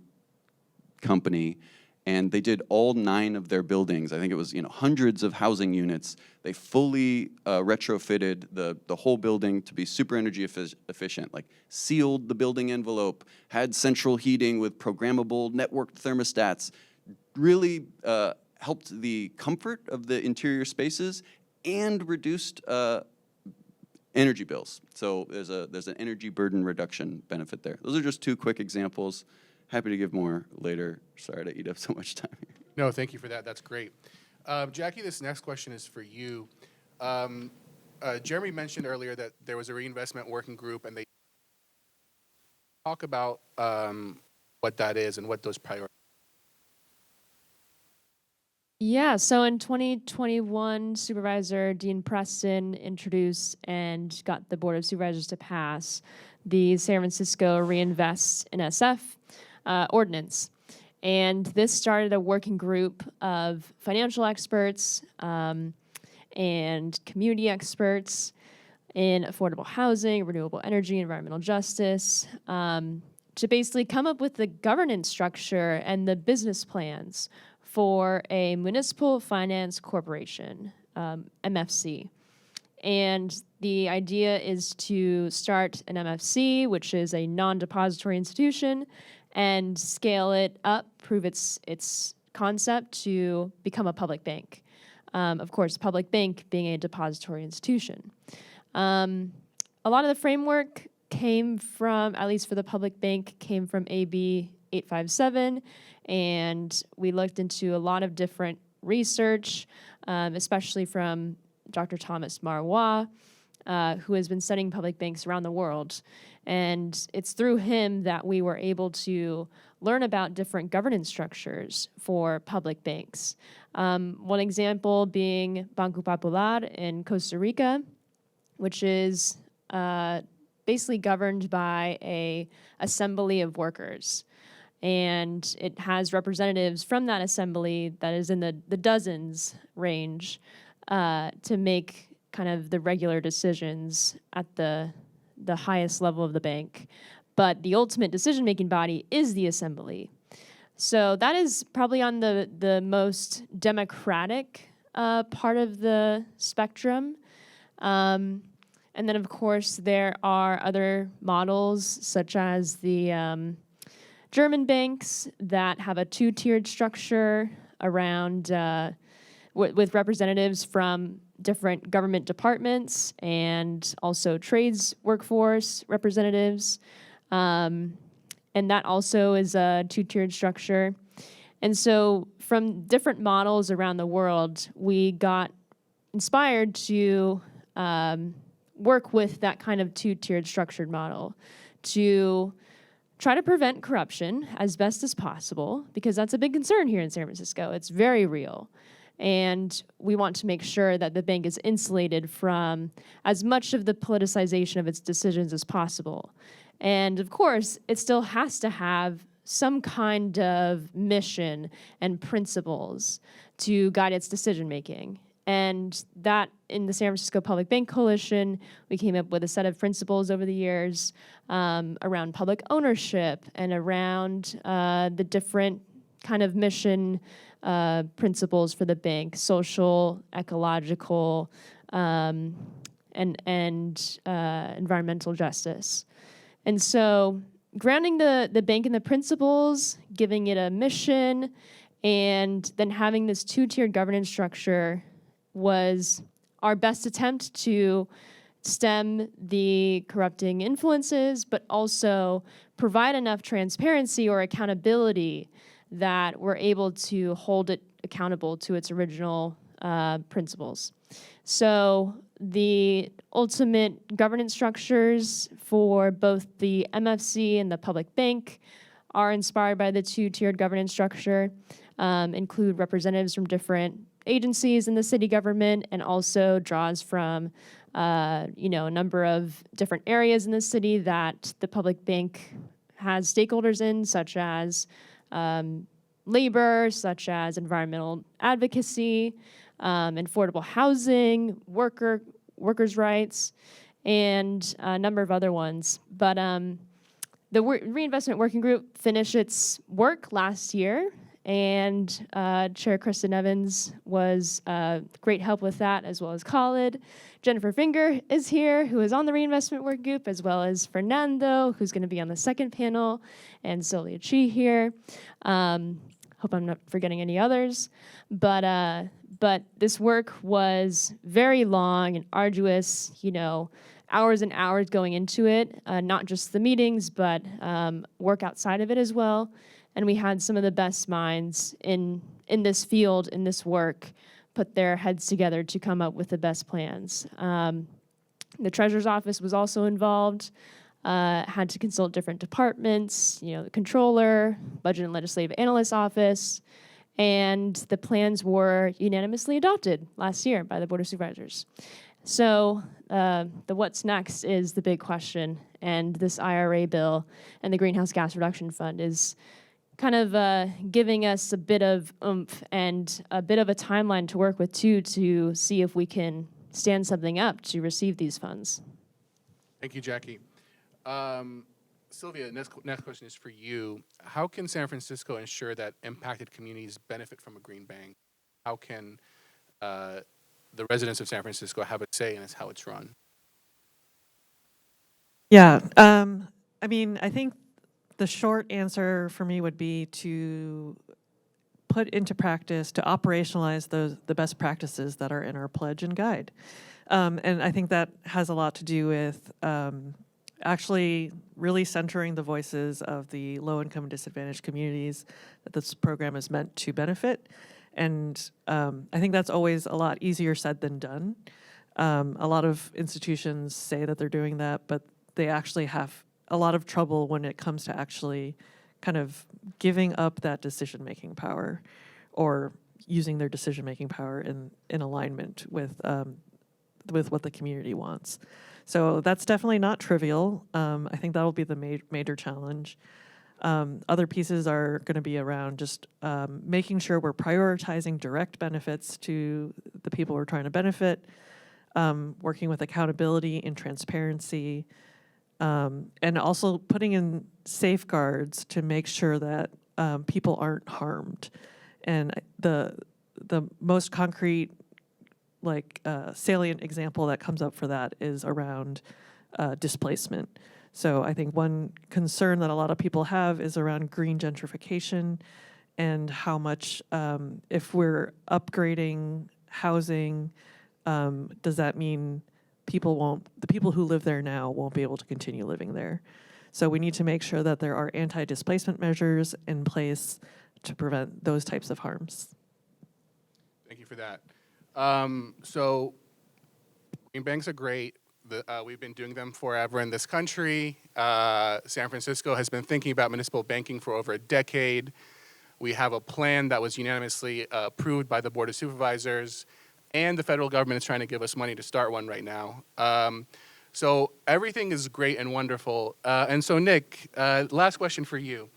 company, and they did all 9 of their buildings. I think it was hundreds of housing units. They fully retrofitted the whole building to be super energy efficient, like sealed the building envelope, had central heating with programmable networked thermostats, really helped the comfort of the interior spaces and reduced energy bills. So there's an energy burden reduction benefit there. Those are just 2 quick examples. Happy to give more later. Sorry to eat up so much time here. No, thank you for that. That's great. Jackie, this next question is for you. Jeremy mentioned earlier that there was a reinvestment working group, and they talk about what that is and what those priorities. Yeah, so in 2021, Supervisor Dean Preston introduced and got the Board of Supervisors to pass the San Francisco Reinvest in SF ordinance. And this started a working group of financial experts and community experts in affordable housing, renewable energy, environmental justice, to basically come up with the governance structure and the business plans for a municipal finance corporation, MFC. And the idea is to start an MFC, which is a non-depository institution, and scale it up, prove its concept to become a public bank. Of course, public bank being a depository institution. A lot of the framework came from, at least for the public bank, came from AB 857, and we looked into a lot of different research, especially from Dr. Thomas Marois, who has been studying public banks around the world. And it's through him that we were able to learn about different governance structures for public banks. One example being Banco Popular in Costa Rica, which is basically governed by a assembly of workers. And it has representatives from that assembly that is in the dozens range to make kind of the regular decisions at the highest level of the bank. But the ultimate decision-making body is the assembly. So that is probably on the most democratic part of the spectrum. And then, of course, there are other models, such as the German banks that have a two-tiered structure around with representatives from different government departments and also trades workforce representatives. And that also is a two-tiered structure. And so from different models around the world, we got inspired to work with that kind of two-tiered structured model to try to prevent corruption as best as possible, because that's a big concern here in San Francisco. It's very real. And we want to make sure that the bank is insulated from as much of the politicization of its decisions as possible. And of course, it still has to have some kind of mission and principles to guide its decision making. And that, in the San Francisco Public Bank Coalition, we came up with a set of principles over the years around public ownership and around the different kind of mission principles for the bank: social, ecological, and environmental justice. And so grounding the bank in the principles, giving it a mission, and then having this two-tiered governance structure was our best attempt to stem the corrupting influences, but also provide enough transparency or accountability that we're able to hold it accountable to its original principles. So the ultimate governance structures for both the MFC and the public bank are inspired by the two-tiered governance structure, include representatives from different agencies in the city government, and also draws from a number of different areas in the city that the public bank has stakeholders in, such as labor, such as environmental advocacy, affordable housing, workers' rights, and a number of other ones. But the Reinvestment Working Group finished its work last year, and Chair Kristen Evans was great help with that, as well as Khalid. Jennifer Finger is here, who is on the Reinvestment Working Group, as well as Fernando, who's going to be on the second panel, and Celia Chi here. Hope I'm not forgetting any others. But this work was very long and arduous, hours and hours going into it, not just the meetings, but work outside of it as well. And we had some of the best minds in this field, in this work, put their heads together to come up with the best plans. The Treasurer's Office was also involved, had to consult different departments, the Controller, Budget and Legislative Analyst Office, and the plans were unanimously adopted last year by the Board of Supervisors. So the what's next is the big question, and this IRA bill and the Greenhouse Gas Reduction Fund is kind of giving us a bit of oomph and a bit of a timeline to work with too, to see if we can stand something up to receive these funds. Thank you, Jackie. Sylvia, next question is for you. How can San Francisco ensure that impacted communities benefit from a green bank? How can the residents of San Francisco have a say in how it's run? Yeah, I mean, I think the short answer for me would be to put into practice, to operationalize the best practices that are in our pledge and guide. And I think that has a lot to do with actually really centering the voices of the low-income and disadvantaged communities that this program is meant to benefit. And I think that's always a lot easier said than done. A lot of institutions say that they're doing that, but they actually have a lot of trouble when it comes to actually kind of giving up that decision-making power or using their decision-making power in alignment with what the community wants. So that's definitely not trivial. I think that'll be the major challenge. Other pieces are going to be around just making sure we're prioritizing direct benefits to the people we're trying to benefit, working with accountability and transparency, and also putting in safeguards to make sure that people aren't harmed. And the most concrete, salient example that comes up for that is around displacement. So I think one concern that a lot of people have is around green gentrification and how much, if we're upgrading housing, does that mean the people who live there now won't be able to continue living there? So we need to make sure that there are anti-displacement measures in place to prevent those types of harms. Thank you for that. So green banks are great. We've been doing them forever in this country. San Francisco has been thinking about municipal banking for over a decade. We have a plan that was unanimously approved by the Board of Supervisors, and the federal government is trying to give us money to start one right now. So everything is great and wonderful. And so Nick, last question for you.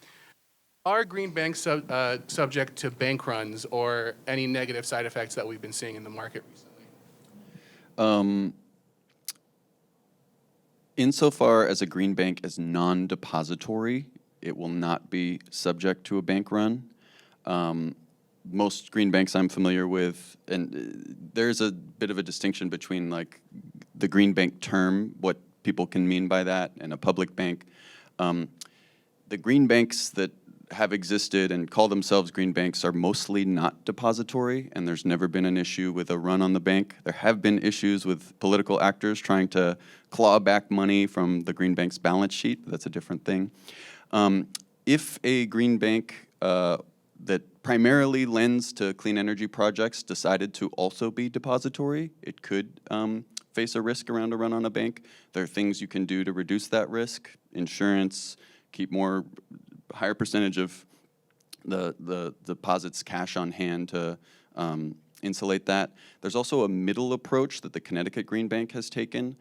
Are green banks subject to bank runs or any negative side effects that we've been seeing in the market recently? Insofar as a green bank is non-depository, it will not be subject to a bank run. Most green banks I'm familiar with, and there's a bit of a distinction between the green bank term, what people can mean by that, and a public bank. The green banks that have existed and call themselves green banks are mostly not depository, and there's never been an issue with a run on the bank. There have been issues with political actors trying to claw back money from the green bank's balance sheet. That's a different thing. If a green bank that primarily lends to clean energy projects decided to also be depository, it could face a risk around a run on a bank. There are things you can do to reduce that risk: insurance, keep higher percentage of the deposits cash on hand to insulate that. There's also a middle approach that the Connecticut Green Bank has taken,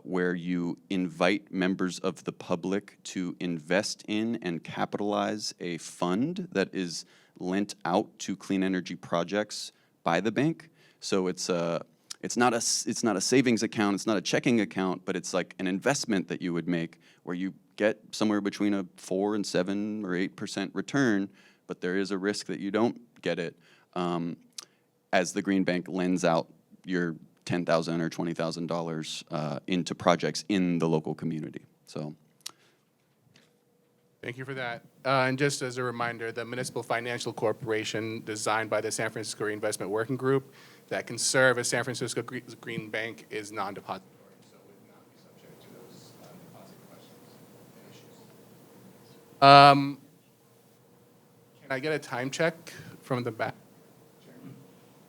where you invite members of the public to invest in and capitalize a fund that is lent out to clean energy projects by the bank. So it's not a savings account, it's not a checking account, but it's like an investment that you would make where you get somewhere between a 4 and 7 or 8% return, but there is a risk that you don't get it as the green bank lends out your $10,000 or $20,000 into projects in the local community. So, thank you for that. And just as a reminder, the Municipal Financial Corporation, designed by the San Francisco Reinvestment Working Group, that can serve as San Francisco Green Bank, is non-depository, so would not be subject to those deposit questions and issues. Can I get a time check from the back?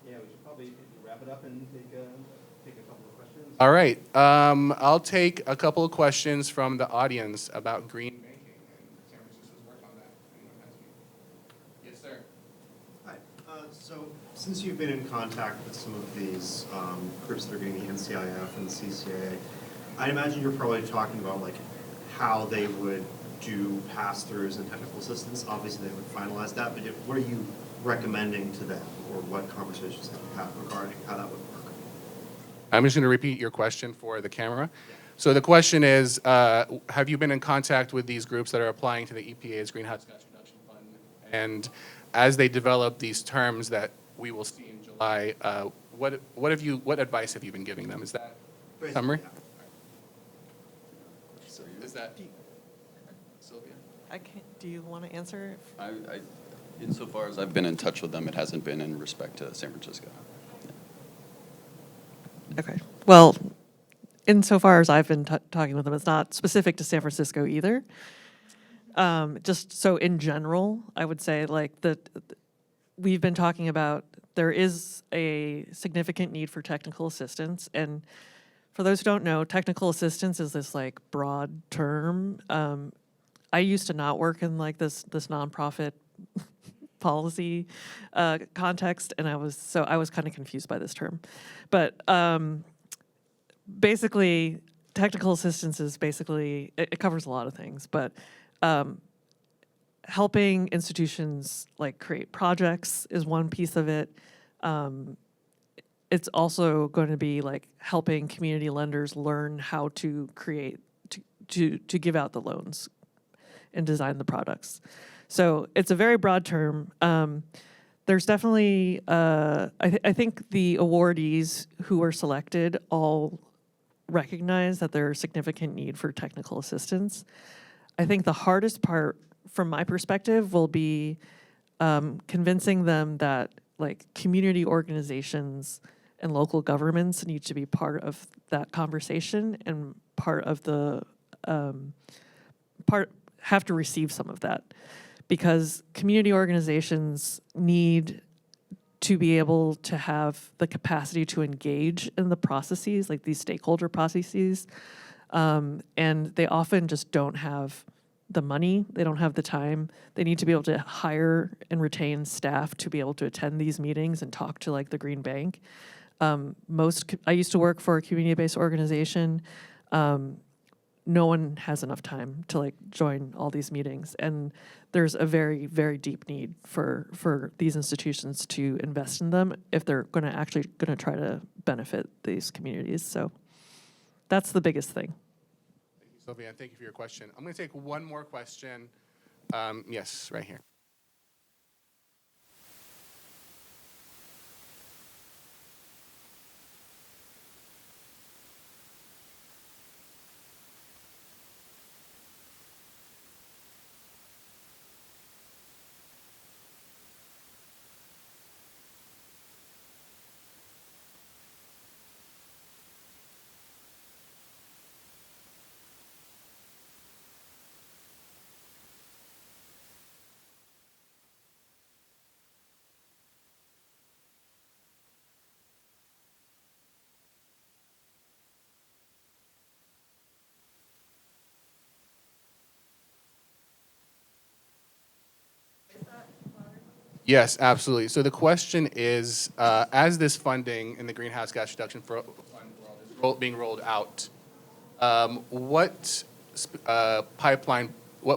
Yeah, we should probably wrap it up and take a couple of questions. All right. I'll take a couple of questions from the audience about green banking and San Francisco's work on that. Anyone has any? Yes, sir. Hi. So since you've been in contact with some of these groups that are getting the NCIF and the CCA, I imagine you're probably talking about how they would do pass-throughs and technical assistance. Obviously, they would finalize that, but what are you recommending to them, or what conversations have you had regarding how that would work? I'm just going to repeat your question for the camera. So the question is, have you been in contact with these groups that are applying to the EPA's Greenhouse Gas Reduction Fund? And as they develop these terms that we will see in July, what advice have you been giving them? Is that summary? Is that Sylvia? Do you want to answer? Insofar as I've been in touch with them, it hasn't been in respect to San Francisco. Okay. Well, insofar as I've been talking with them, it's not specific to San Francisco either. Just so in general, I would say like we've been talking about there is a significant need for technical assistance. And for those who don't know, technical assistance is this like broad term. I used to not work in like this nonprofit policy context, and I was kind of confused by this term. But basically, technical assistance is basically, it covers a lot of things, but helping institutions like create projects is one piece of it. It's also going to be like helping community lenders learn how to create, to give out the loans and design the products. So it's a very broad term. There's definitely, I think the awardees who were selected all recognize that there's significant need for technical assistance. I think the hardest part, from my perspective, will be convincing them that like community organizations and local governments need to be part of that conversation and part of the have to receive some of that, because community organizations need to be able to have the capacity to engage in the processes, like these stakeholder processes, and they often just don't have the money, they don't have the time. They need to be able to hire and retain staff to be able to attend these meetings and talk to like the Green Bank. I used to work for a community-based organization. No one has enough time to like join all these meetings, and there's a very, very deep need for these institutions to invest in them if they're actually going to try to benefit these communities. So that's the biggest thing. Thank you, Sylvia, and thank you for your question. I'm going to take one more question. Yes, right here. Yes, absolutely. So the question is, as this funding in the Greenhouse Gas Reduction Fund is being rolled out, what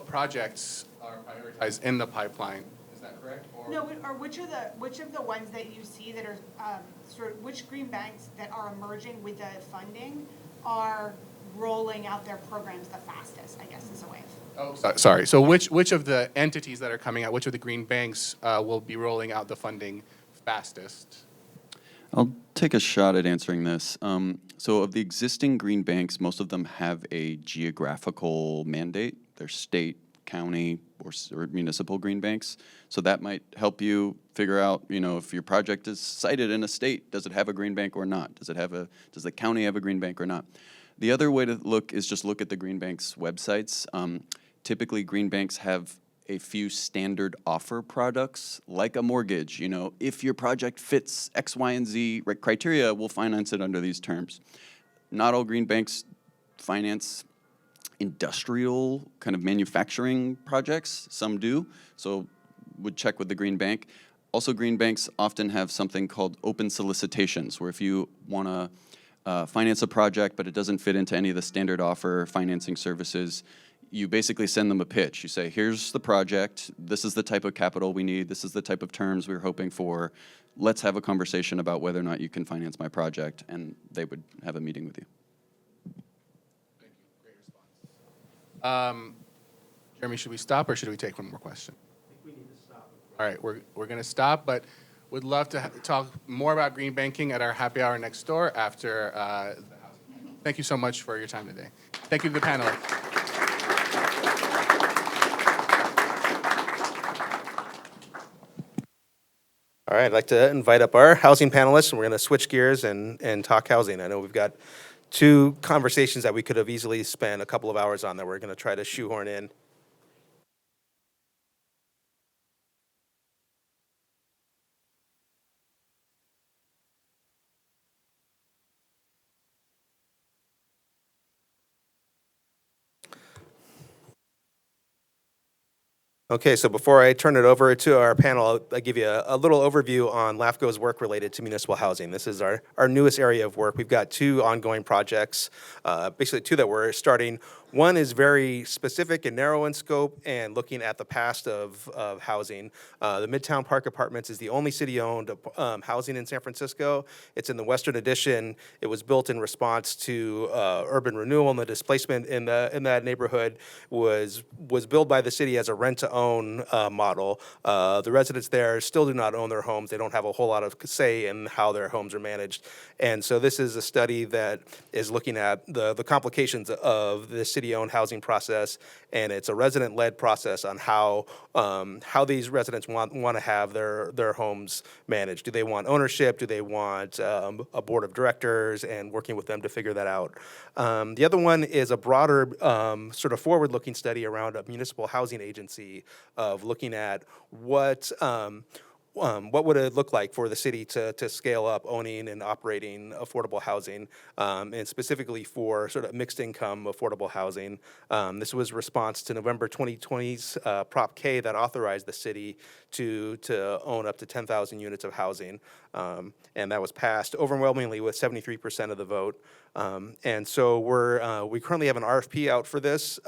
projects are prioritized in the pipeline? Is that correct? Or No, or which of the ones that you see that are which green banks that are emerging with the funding are rolling out their programs the fastest, I guess is a way of. Sorry. So which of the entities that are coming out, which of the green banks will be rolling out the funding fastest? I'll take a shot at answering this. So of the existing green banks, most of them have a geographical mandate. They're state, county, or municipal green banks. So that might help you figure out, if your project is sited in a state, does it have a green bank or not? Does the county have a green bank or not? The other way to look is just look at the green banks' websites. Typically, green banks have a few standard offer products, like a mortgage. If your project fits X, Y, and Z criteria, we'll finance it under these terms. Not all green banks finance industrial kind of manufacturing projects. Some do, so would check with the green bank. Also, green banks often have something called open solicitations, where if you want to finance a project, but it doesn't fit into any of the standard offer financing services, you basically send them a pitch. You say, here's the project, this is the type of capital we need, this is the type of terms we're hoping for. Let's have a conversation about whether or not you can finance my project, and they would have a meeting with you. Thank you. Great response. Jeremy, should we stop or should we take one more question? I think we need to stop. All right, we're going to stop, but would love to talk more about green banking at our happy hour next door after the housing panel. Thank you so much for your time today. Thank you to the panel. All right, I'd like to invite up our housing panelists, and we're going to switch gears and talk housing. I know we've got two conversations that we could have easily spent a couple of hours on that we're going to try to shoehorn in. Okay, so before I turn it over to our panel, I'll give you a little overview on LAFCo's work related to municipal housing. This is our newest area of work. We've got two ongoing projects, basically two that we're starting. One is very specific and narrow in scope and looking at the past of housing. The Midtown Park Apartments is the only city-owned housing in San Francisco. It's in the Western Addition. It was built in response to urban renewal, and the displacement in that neighborhood was built by the city as a rent-to-own model. The residents there still do not own their homes. They don't have a whole lot of say in how their homes are managed. And so this is a study that is looking at the complications of this city-owned housing process, and it's a resident-led process on how these residents want to have their homes managed. Do they want ownership? Do they want a board of directors? And working with them to figure that out. The other one is a broader sort of forward-looking study around a municipal housing agency of looking at what would it look like for the city to scale up owning and operating affordable housing, and specifically for sort of mixed income affordable housing. This was response to November 2020's Prop K that authorized the city to own up to 10,000 units of housing, and that was passed overwhelmingly with 73% of the vote. And so we currently have an RFP out for this.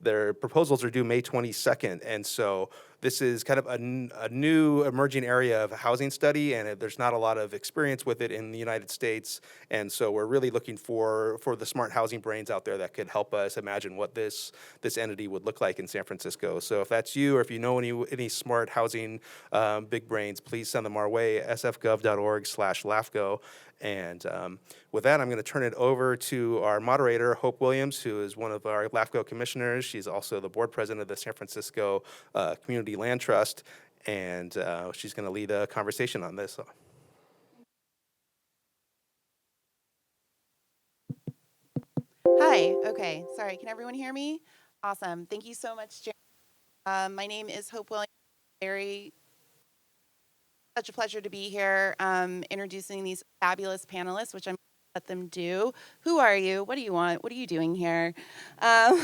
Their proposals are due May 22nd, and so this is kind of a new emerging area of housing study, and there's not a lot of experience with it in the United States, and so we're really looking for the smart housing brains out there that could help us imagine what this entity would look like in San Francisco. So if that's you, or if you know any smart housing big brains, please send them our way, sfgov.org/LAFCo. And with that, I'm going to turn it over to our moderator, Hope Williams, who is one of our LAFCo commissioners. She's also the board president of the San Francisco Community Land Trust, and she's going to lead a conversation on this. Hi, okay, sorry, can everyone hear me? Awesome, thank you so much, Jeremy. My name is Hope Williams. Such a pleasure to be here introducing these fabulous panelists, which I'm going to let them do. Who are you? What do you want? What are you doing here? And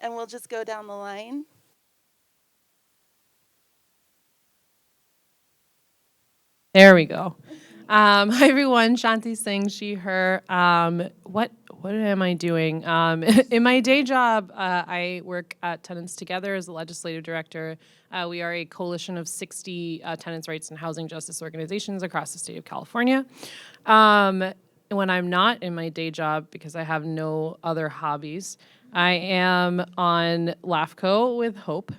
we'll just go down the line. There we go. Hi everyone, Shanti Singh, she, her. What am I doing? In my day job, I work at Tenants Together as a legislative director. We are a coalition of 60 tenants' rights and housing justice organizations across the state of California. When I'm not in my day job, because I have no other hobbies, I am on LAFCo with Hope.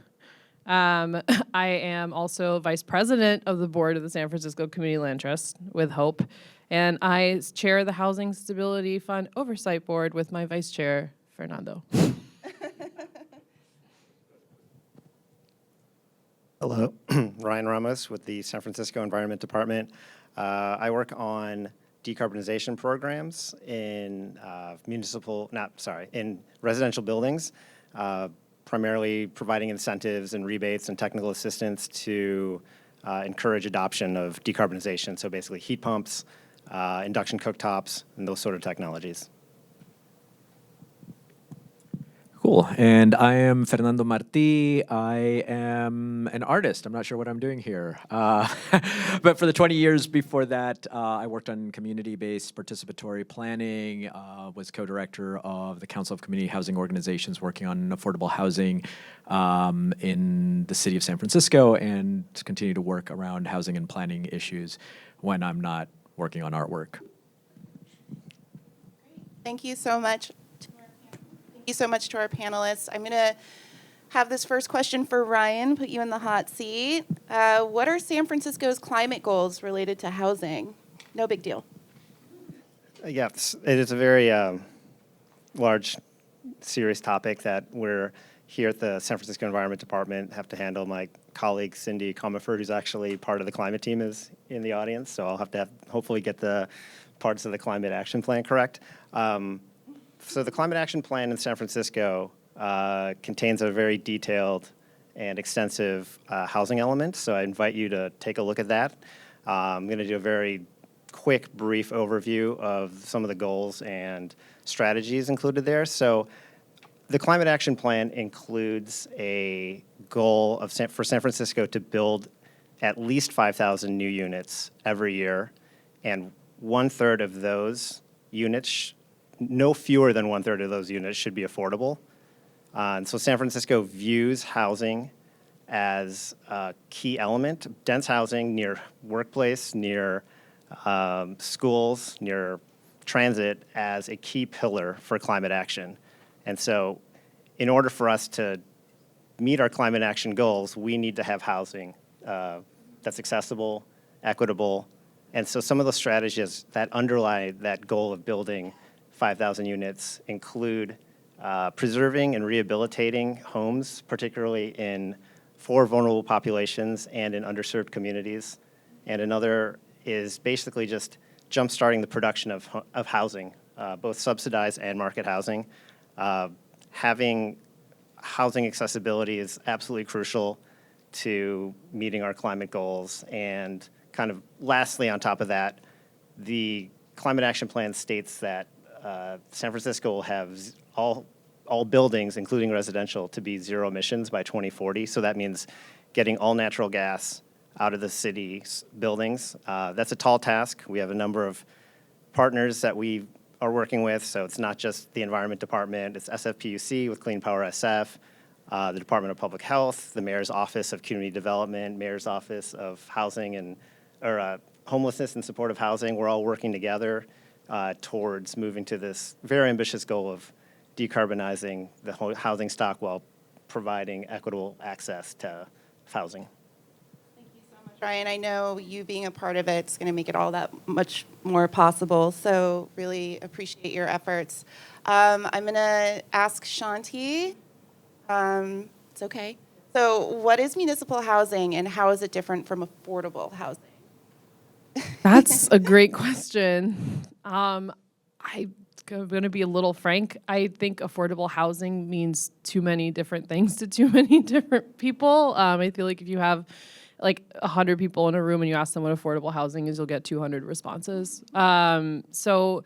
I am also vice president of the board of the San Francisco Community Land Trust with Hope, and I chair the Housing Stability Fund Oversight Board with my vice chair, Fernando. Hello, Ryan Ramos with the San Francisco Environment Department. I work on decarbonization programs in in residential buildings. Primarily providing incentives and rebates and technical assistance to encourage adoption of decarbonization. So basically heat pumps, induction cooktops, and those sort of technologies. Cool. Cool. And I am Fernando Martí. I am an artist. I'm not sure what I'm doing here. But for the 20 years before that, I worked on community-based participatory planning, was co-director of the Council of Community Housing Organizations working on affordable housing in the city of San Francisco, and continue to work around housing and planning issues when I'm not working on artwork. Thank you so much. Thank you so much to our panelists. I'm going to have this first question for Ryan, put you in the hot seat. What are San Francisco's climate goals related to housing? No big deal. Yes, it is a very large, serious topic that we're here at the San Francisco Environment Department have to handle. My colleague Cindy Comerford, who's actually part of the climate team, is in the audience, so I'll have to hopefully get the parts of the climate action plan correct. So the Climate Action Plan in San Francisco contains a very detailed and extensive housing element, so I invite you to take a look at that. I'm going to do a very quick, brief overview of some of the goals and strategies included there. So the Climate Action Plan includes a goal of for San Francisco to build at least 5,000 new units every year, and 1/3 of those units, no fewer than 1/3 of those units should be affordable. And so San Francisco views housing as a key element, dense housing near workplace, near schools, near transit, as a key pillar for climate action. And so in order for us to meet our climate action goals, we need to have housing that's accessible, equitable. And so some of the strategies that underlie that goal of building 5,000 units include preserving and rehabilitating homes, particularly for vulnerable populations and in underserved communities. And another is basically just jumpstarting the production of housing, both subsidized and market housing. Having housing accessibility is absolutely crucial to meeting our climate goals. And kind of lastly, on top of that, the Climate Action Plan states that San Francisco will have all buildings, including residential, to be zero emissions by 2040. So that means getting all natural gas out of the city's buildings. That's a tall task. We have a number of partners that we are working with. So it's not just the Environment Department, it's SFPUC with Clean Power SF, the Department of Public Health, the Mayor's Office of Community Development, Mayor's Office of Housing or Homelessness and Supportive Housing. We're all working together towards moving to this very ambitious goal of decarbonizing the housing stock while providing equitable access to housing. Thank you so much, Ryan. I know you being a part of it is going to make it all that much more possible, so really appreciate your efforts. I'm going to ask Shanti. It's okay. So what is municipal housing and how is it different from affordable housing? That's a great question. I'm going to be a little frank. I think affordable housing means too many different things to too many different people. I feel like if you have like 100 people in a room and you ask them what affordable housing is, you'll get 200 responses. So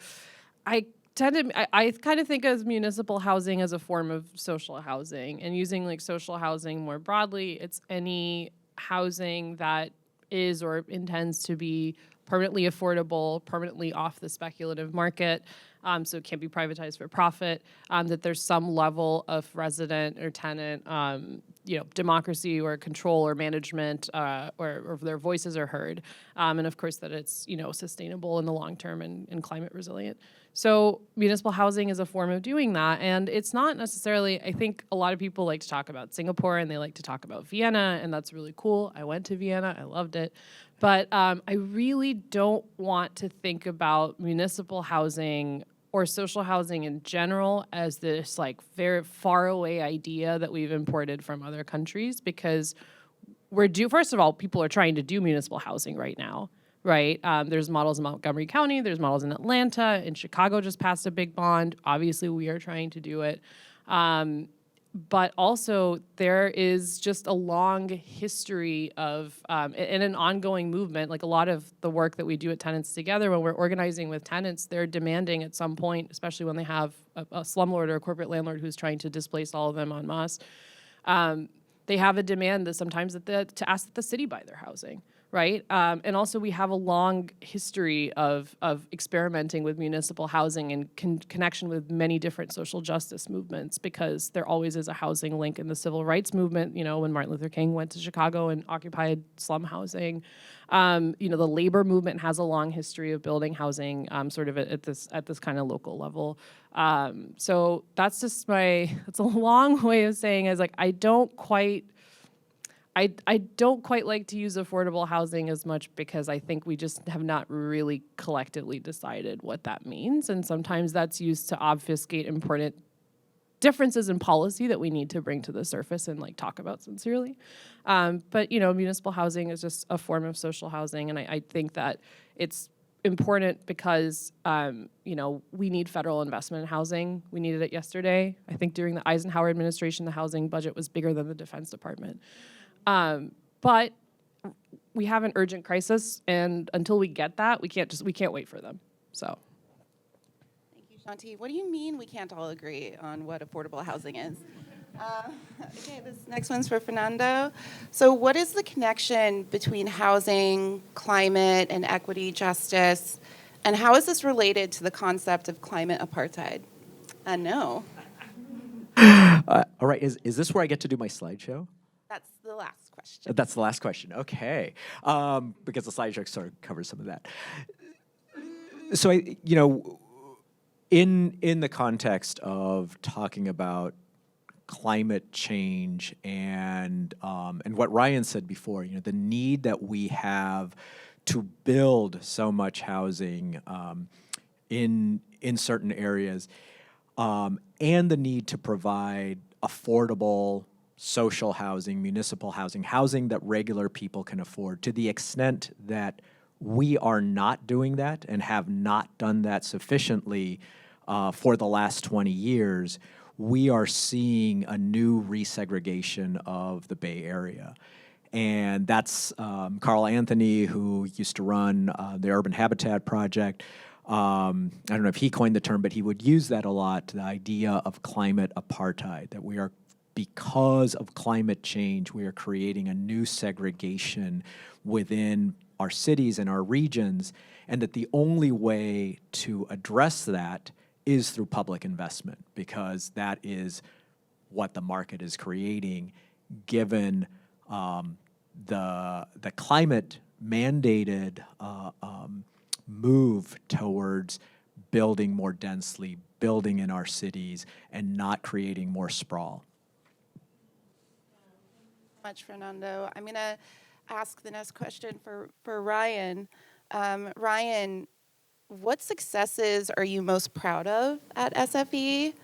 I kind of think of municipal housing as a form of social housing, and using like social housing more broadly, it's any housing that is or intends to be permanently affordable, permanently off the speculative market, so it can't be privatized for profit, that there's some level of resident or tenant democracy or control or management, or their voices are heard, and of course that it's sustainable in the long term and climate resilient. So municipal housing is a form of doing that, and it's not necessarily, I think a lot of people like to talk about Singapore and they like to talk about Vienna, and that's really cool. I went to Vienna, I loved it. But I really don't want to think about municipal housing or social housing in general as this like very far away idea that we've imported from other countries, because first of all, people are trying to do municipal housing right now. Right, there's models in Montgomery County, there's models in Atlanta, and Chicago just passed a big bond. Obviously, we are trying to do it. but also there is just a long history of, and an ongoing movement, like a lot of the work that we do at Tenants Together, when we're organizing with tenants, they're demanding at some point, especially when they have a slumlord or a corporate landlord who's trying to displace all of them en masse, they have a demand that sometimes to ask that the city buy their housing, right? And also we have a long history of experimenting with municipal housing in connection with many different social justice movements, because there always is a housing link in the civil rights movement. You know, when Martin Luther King went to Chicago and occupied slum housing, you know, the labor movement has a long history of building housing sort of at this kind of local level. So that's just it's a long way of saying is like, I don't quite like to use affordable housing as much, because I think we just have not really collectively decided what that means. And sometimes that's used to obfuscate important differences in policy that we need to bring to the surface and like talk about sincerely. But, you know, municipal housing is just a form of social housing. And I think that it's important because, you know, we need federal investment in housing. We needed it yesterday. I think during the Eisenhower administration, the housing budget was bigger than the Defense Department. But we have an urgent crisis, and until we get that, we can't wait for them. So. Thank you, Shanti. What do you mean we can't all agree on what affordable housing is? Okay, this next one's for Fernando. So what is the connection between housing, climate, and equity justice? And how is this related to the concept of climate apartheid? No. All right, is this where I get to do my slideshow? That's the last question. That's the last question. Okay, because the slideshow sort of covers some of that. So you know, in the context of talking about climate change and what Ryan said before, you know, the need that we have to build so much housing in certain areas, and the need to provide affordable social housing, municipal housing, housing that regular people can afford, to the extent that we are not doing that and have not done that sufficiently for the last 20 years, we are seeing a new resegregation of the Bay Area. And that's Carl Anthony, who used to run the Urban Habitat Project. I don't know if he coined the term, but he would use that a lot, the idea of climate apartheid, that we are, because of climate change, we are creating a new segregation within our cities and our regions, and that the only way to address that is through public investment, because that is what the market is creating, given the climate mandated move towards building more densely, building in our cities, and not creating more sprawl. Much, Fernando. I'm going to ask the next question for Ryan. Ryan, what successes are you most proud of at SFE,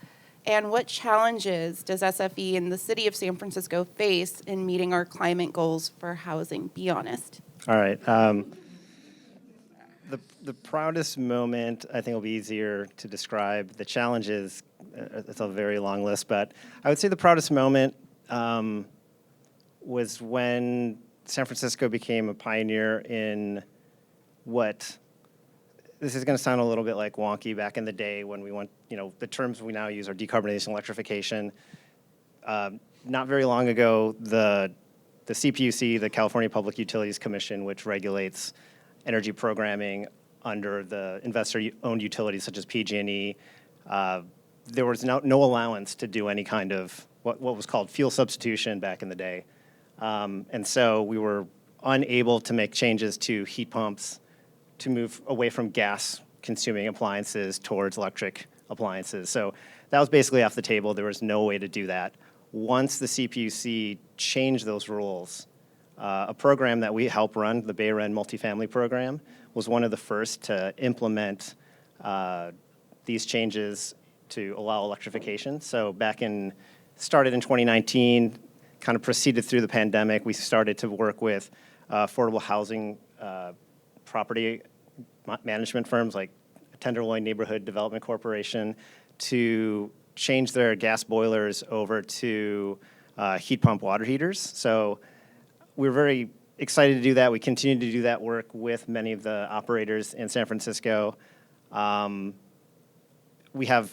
and what challenges does SFE and the city of San Francisco face in meeting our climate goals for housing? Be honest. All right. The proudest moment, I think, will be easier to describe. The challenges, it's a very long list, but I would say the proudest moment was when San Francisco became a pioneer in what, this is going to sound a little bit like wonky, back in the day when we went, you know, the terms we now use are decarbonization, electrification. Not very long ago, the CPUC, the California Public Utilities Commission, which regulates energy programming under the investor-owned utilities such as PG&E, there was no allowance to do any kind of what was called fuel substitution back in the day. And so we were unable to make changes to heat pumps to move away from gas-consuming appliances towards electric appliances. So that was basically off the table. There was no way to do that. Once the CPUC changed those rules, a program that we help run, the Bay Ren Multifamily Program, was one of the first to implement these changes to allow electrification. So started in 2019, kind of proceeded through the pandemic. We started to work with affordable housing property management firms like Tenderloin Neighborhood Development Corporation to change their gas boilers over to heat pump water heaters. So we're very excited to do that. We continue to do that work with many of the operators in San Francisco. We have,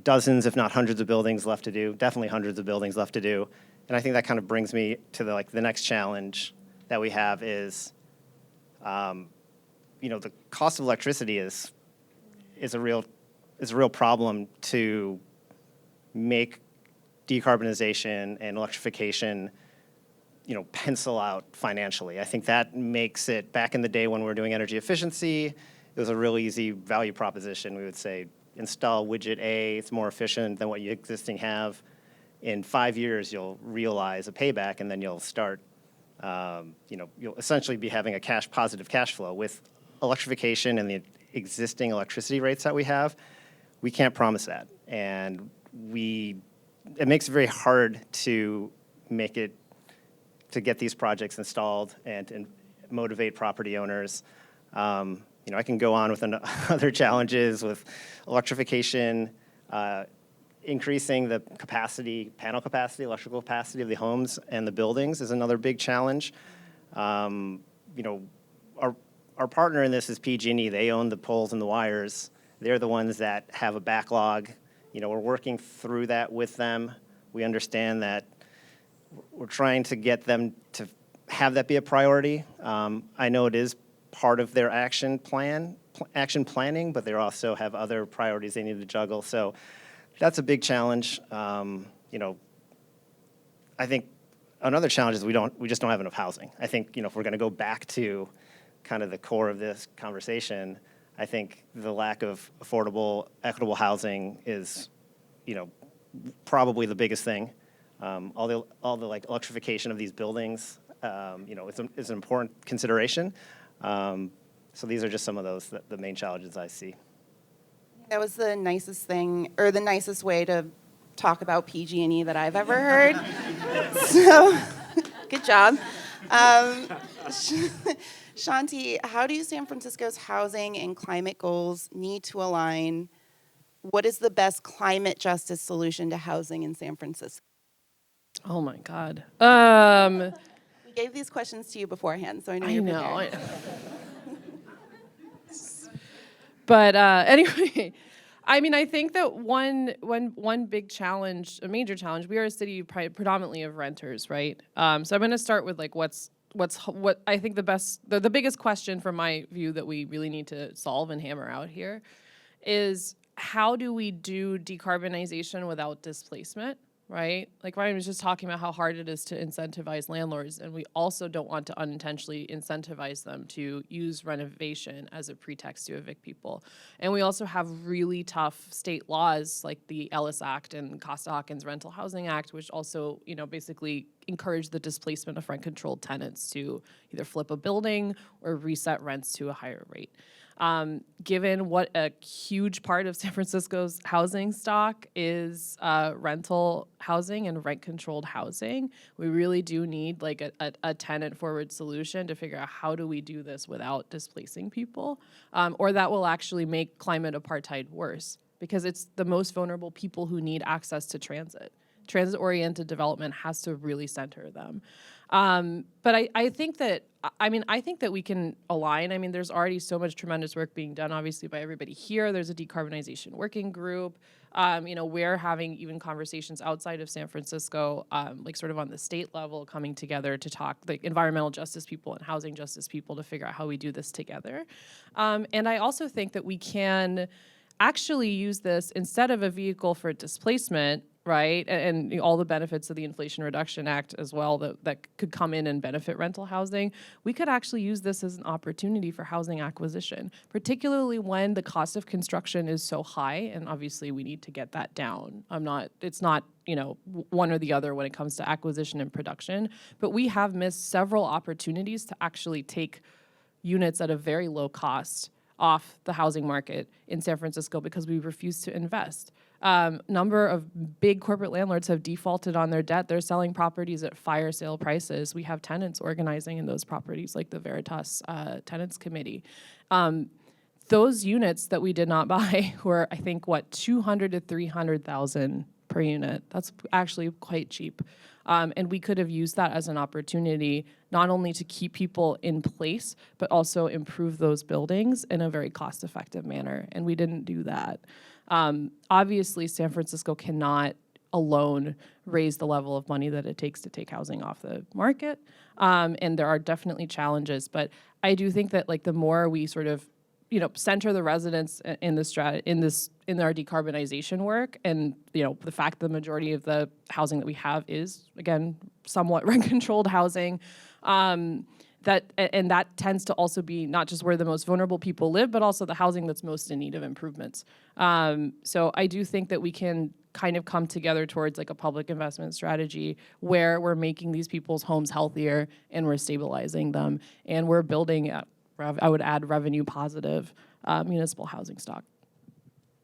dozens, if not hundreds of buildings left to do, definitely hundreds of buildings left to do. And I think that kind of brings me to the next challenge that we have is, the cost of electricity is a real problem to make decarbonization and electrification, pencil out financially. I think that makes it, back in the day when we were doing energy efficiency, it was a real easy value proposition. We would say, install widget A, it's more efficient than what you existing have. In 5 years, you'll realize a payback, and then you'll start, you'll essentially be having a positive cash flow. With electrification and the existing electricity rates that we have, we can't promise that. And it makes it very hard to get these projects installed and motivate property owners. I can go on with other challenges with electrification, increasing the panel capacity, electrical capacity of the homes and the buildings is another big challenge. Our partner in this is PG&E. They own the poles and the wires. They're the ones that have a backlog. We're working through that with them. We understand that we're trying to get them to have that be a priority. I know it is part of their action planning, but they also have other priorities they need to juggle. So that's a big challenge. I think another challenge is we just don't have enough housing. I think, if we're going to go back to kind of the core of this conversation, I think the lack of affordable, equitable housing is, probably the biggest thing. All the electrification of these buildings, it's an important consideration. So these are just some of the main challenges I see. That was the nicest thing, or the nicest way to talk about PG&E that I've ever heard. So, good job. Shanti, how do San Francisco's housing and climate goals need to align? What is the best climate justice solution to housing in San Francisco? Oh my God. We gave these questions to you beforehand, so I know you're prepared. But anyway, I think that one big challenge, a major challenge, we are a city predominantly of renters, right? So I'm going to start with what I think the biggest question from my view that we really need to solve and hammer out here is, how do we do decarbonization without displacement? Right? Like Ryan was just talking about how hard it is to incentivize landlords, and we also don't want to unintentionally incentivize them to use renovation as a pretext to evict people. And we also have really tough state laws like the Ellis Act and Costa-Hawkins Rental Housing Act, which also, basically encourage the displacement of rent-controlled tenants to either flip a building or reset rents to a higher rate. Given what a huge part of San Francisco's housing stock is rental housing and rent-controlled housing, we really do need a tenant-forward solution to figure out how do we do this without displacing people, or that will actually make climate apartheid worse, because it's the most vulnerable people who need access to transit. Transit-oriented development has to really center them. But I think that we can align. There's already so much tremendous work being done, obviously, by everybody here. There's a decarbonization working group. We're having even conversations outside of San Francisco, sort of on the state level, coming together to talk, environmental justice people and housing justice people, to figure out how we do this together. And I also think that we can actually use this instead of a vehicle for displacement, right? And all the benefits of the Inflation Reduction Act as well that could come in and benefit rental housing. We could actually use this as an opportunity for housing acquisition, particularly when the cost of construction is so high, and obviously we need to get that down. It's not one or the other when it comes to acquisition and production, but we have missed several opportunities to actually take units at a very low cost off the housing market in San Francisco because we refuse to invest. Number of big corporate landlords have defaulted on their debt. They're selling properties at fire sale prices. We have tenants organizing in those properties, like the Veritas Tenants Committee. those units that we did not buy were, I think, what, 200 to 300,000 per unit. That's actually quite cheap. And we could have used that as an opportunity not only to keep people in place, but also improve those buildings in a very cost-effective manner. And we didn't do that. Obviously, San Francisco cannot alone raise the level of money that it takes to take housing off the market. And there are definitely challenges. But I do think that like the more we sort of center the residents in our decarbonization work, and the fact that the majority of the housing that we have is again somewhat rent-controlled housing, that tends to also be not just where the most vulnerable people live, but also the housing that's most in need of improvements. So I do think that we can kind of come together towards like a public investment strategy where we're making these people's homes healthier and we're stabilizing them and we're building I would add revenue positive municipal housing stock.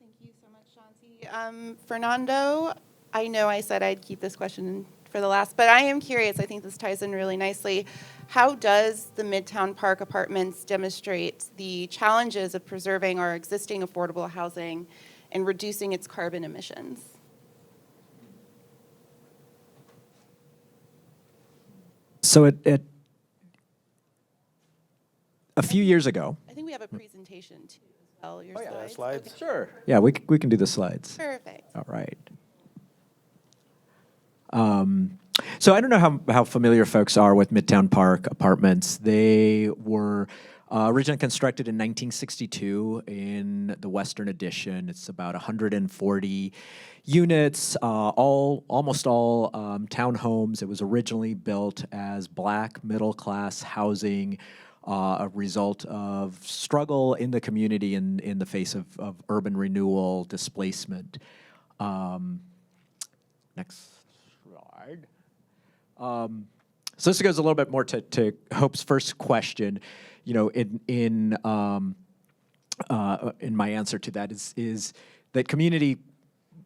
Thank you so much, Shanti. Fernando, I know I said I'd keep this question for the last, but I am curious, I think this ties in really nicely. How does the Midtown Park Apartments demonstrate the challenges of preserving our existing affordable housing and reducing its carbon emissions? So a few years ago. I think we have a presentation too as well. Your slides. Slides. Okay. Sure. Yeah, we can do the slides. Perfect. All right. So I don't know how familiar folks are with Midtown Park Apartments. They were originally constructed in 1962 in the Western Addition. It's about 140 units, almost all townhomes. It was originally built as Black middle-class housing, a result of struggle in the community in the face of urban renewal displacement. Next slide. So this goes a little bit more to Hope's first question. In my answer to that is that community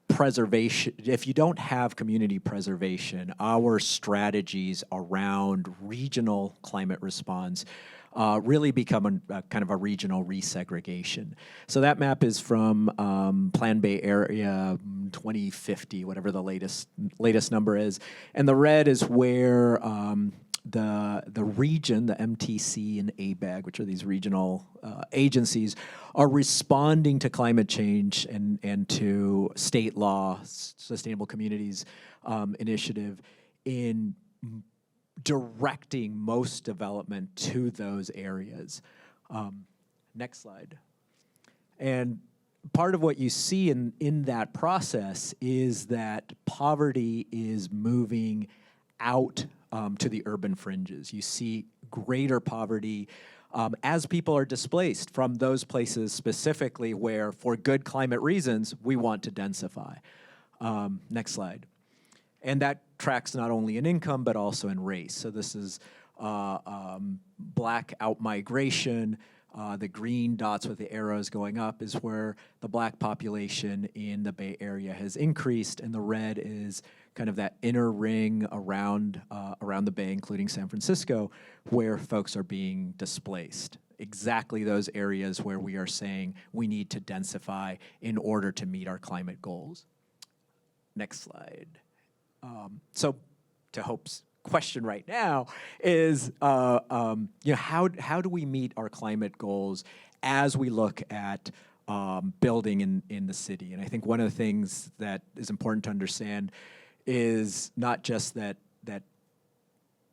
preservation, if you don't have community preservation, our strategies around regional climate response really become a kind of a regional resegregation. So that map is from Plan Bay Area 2050, whatever the latest number is, and the red is where the region, the MTC and ABAG, which are these regional agencies, are responding to climate change and to state law, Sustainable Communities Initiative, in directing most development to those areas. Next slide. And part of what you see in that process is that poverty is moving out to the urban fringes. You see greater poverty as people are displaced from those places specifically where, for good climate reasons, we want to densify. Next slide. And that tracks not only in income, but also in race. So this is Black outmigration. The green dots with the arrows going up is where the Black population in the Bay Area has increased, and the red is kind of that inner ring around the Bay, including San Francisco, where folks are being displaced. Exactly those areas where we are saying we need to densify in order to meet our climate goals. Next slide. So to Hope's question right now is, how do we meet our climate goals as we look at building in the city? And I think one of the things that is important to understand is not just that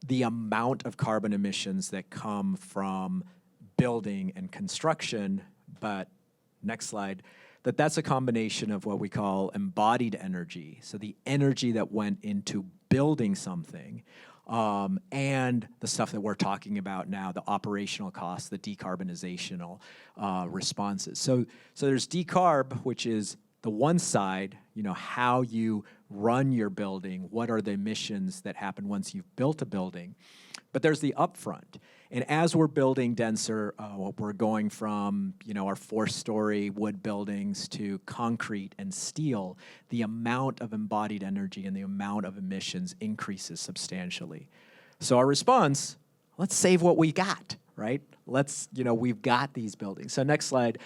the amount of carbon emissions that come from building and construction, but next slide, that's a combination of what we call embodied energy, so the energy that went into building something, and the stuff that we're talking about now, the operational costs, the decarbonizational responses. So there's decarb, which is the one side, how you run your building, what are the emissions that happen once you've built a building. But there's the upfront. And as we're building denser, we're going from our 4-story wood buildings to concrete and steel, the amount of embodied energy and the amount of emissions increases substantially. So our response, let's save what we got, right? Let's, we've got these buildings. So next slide.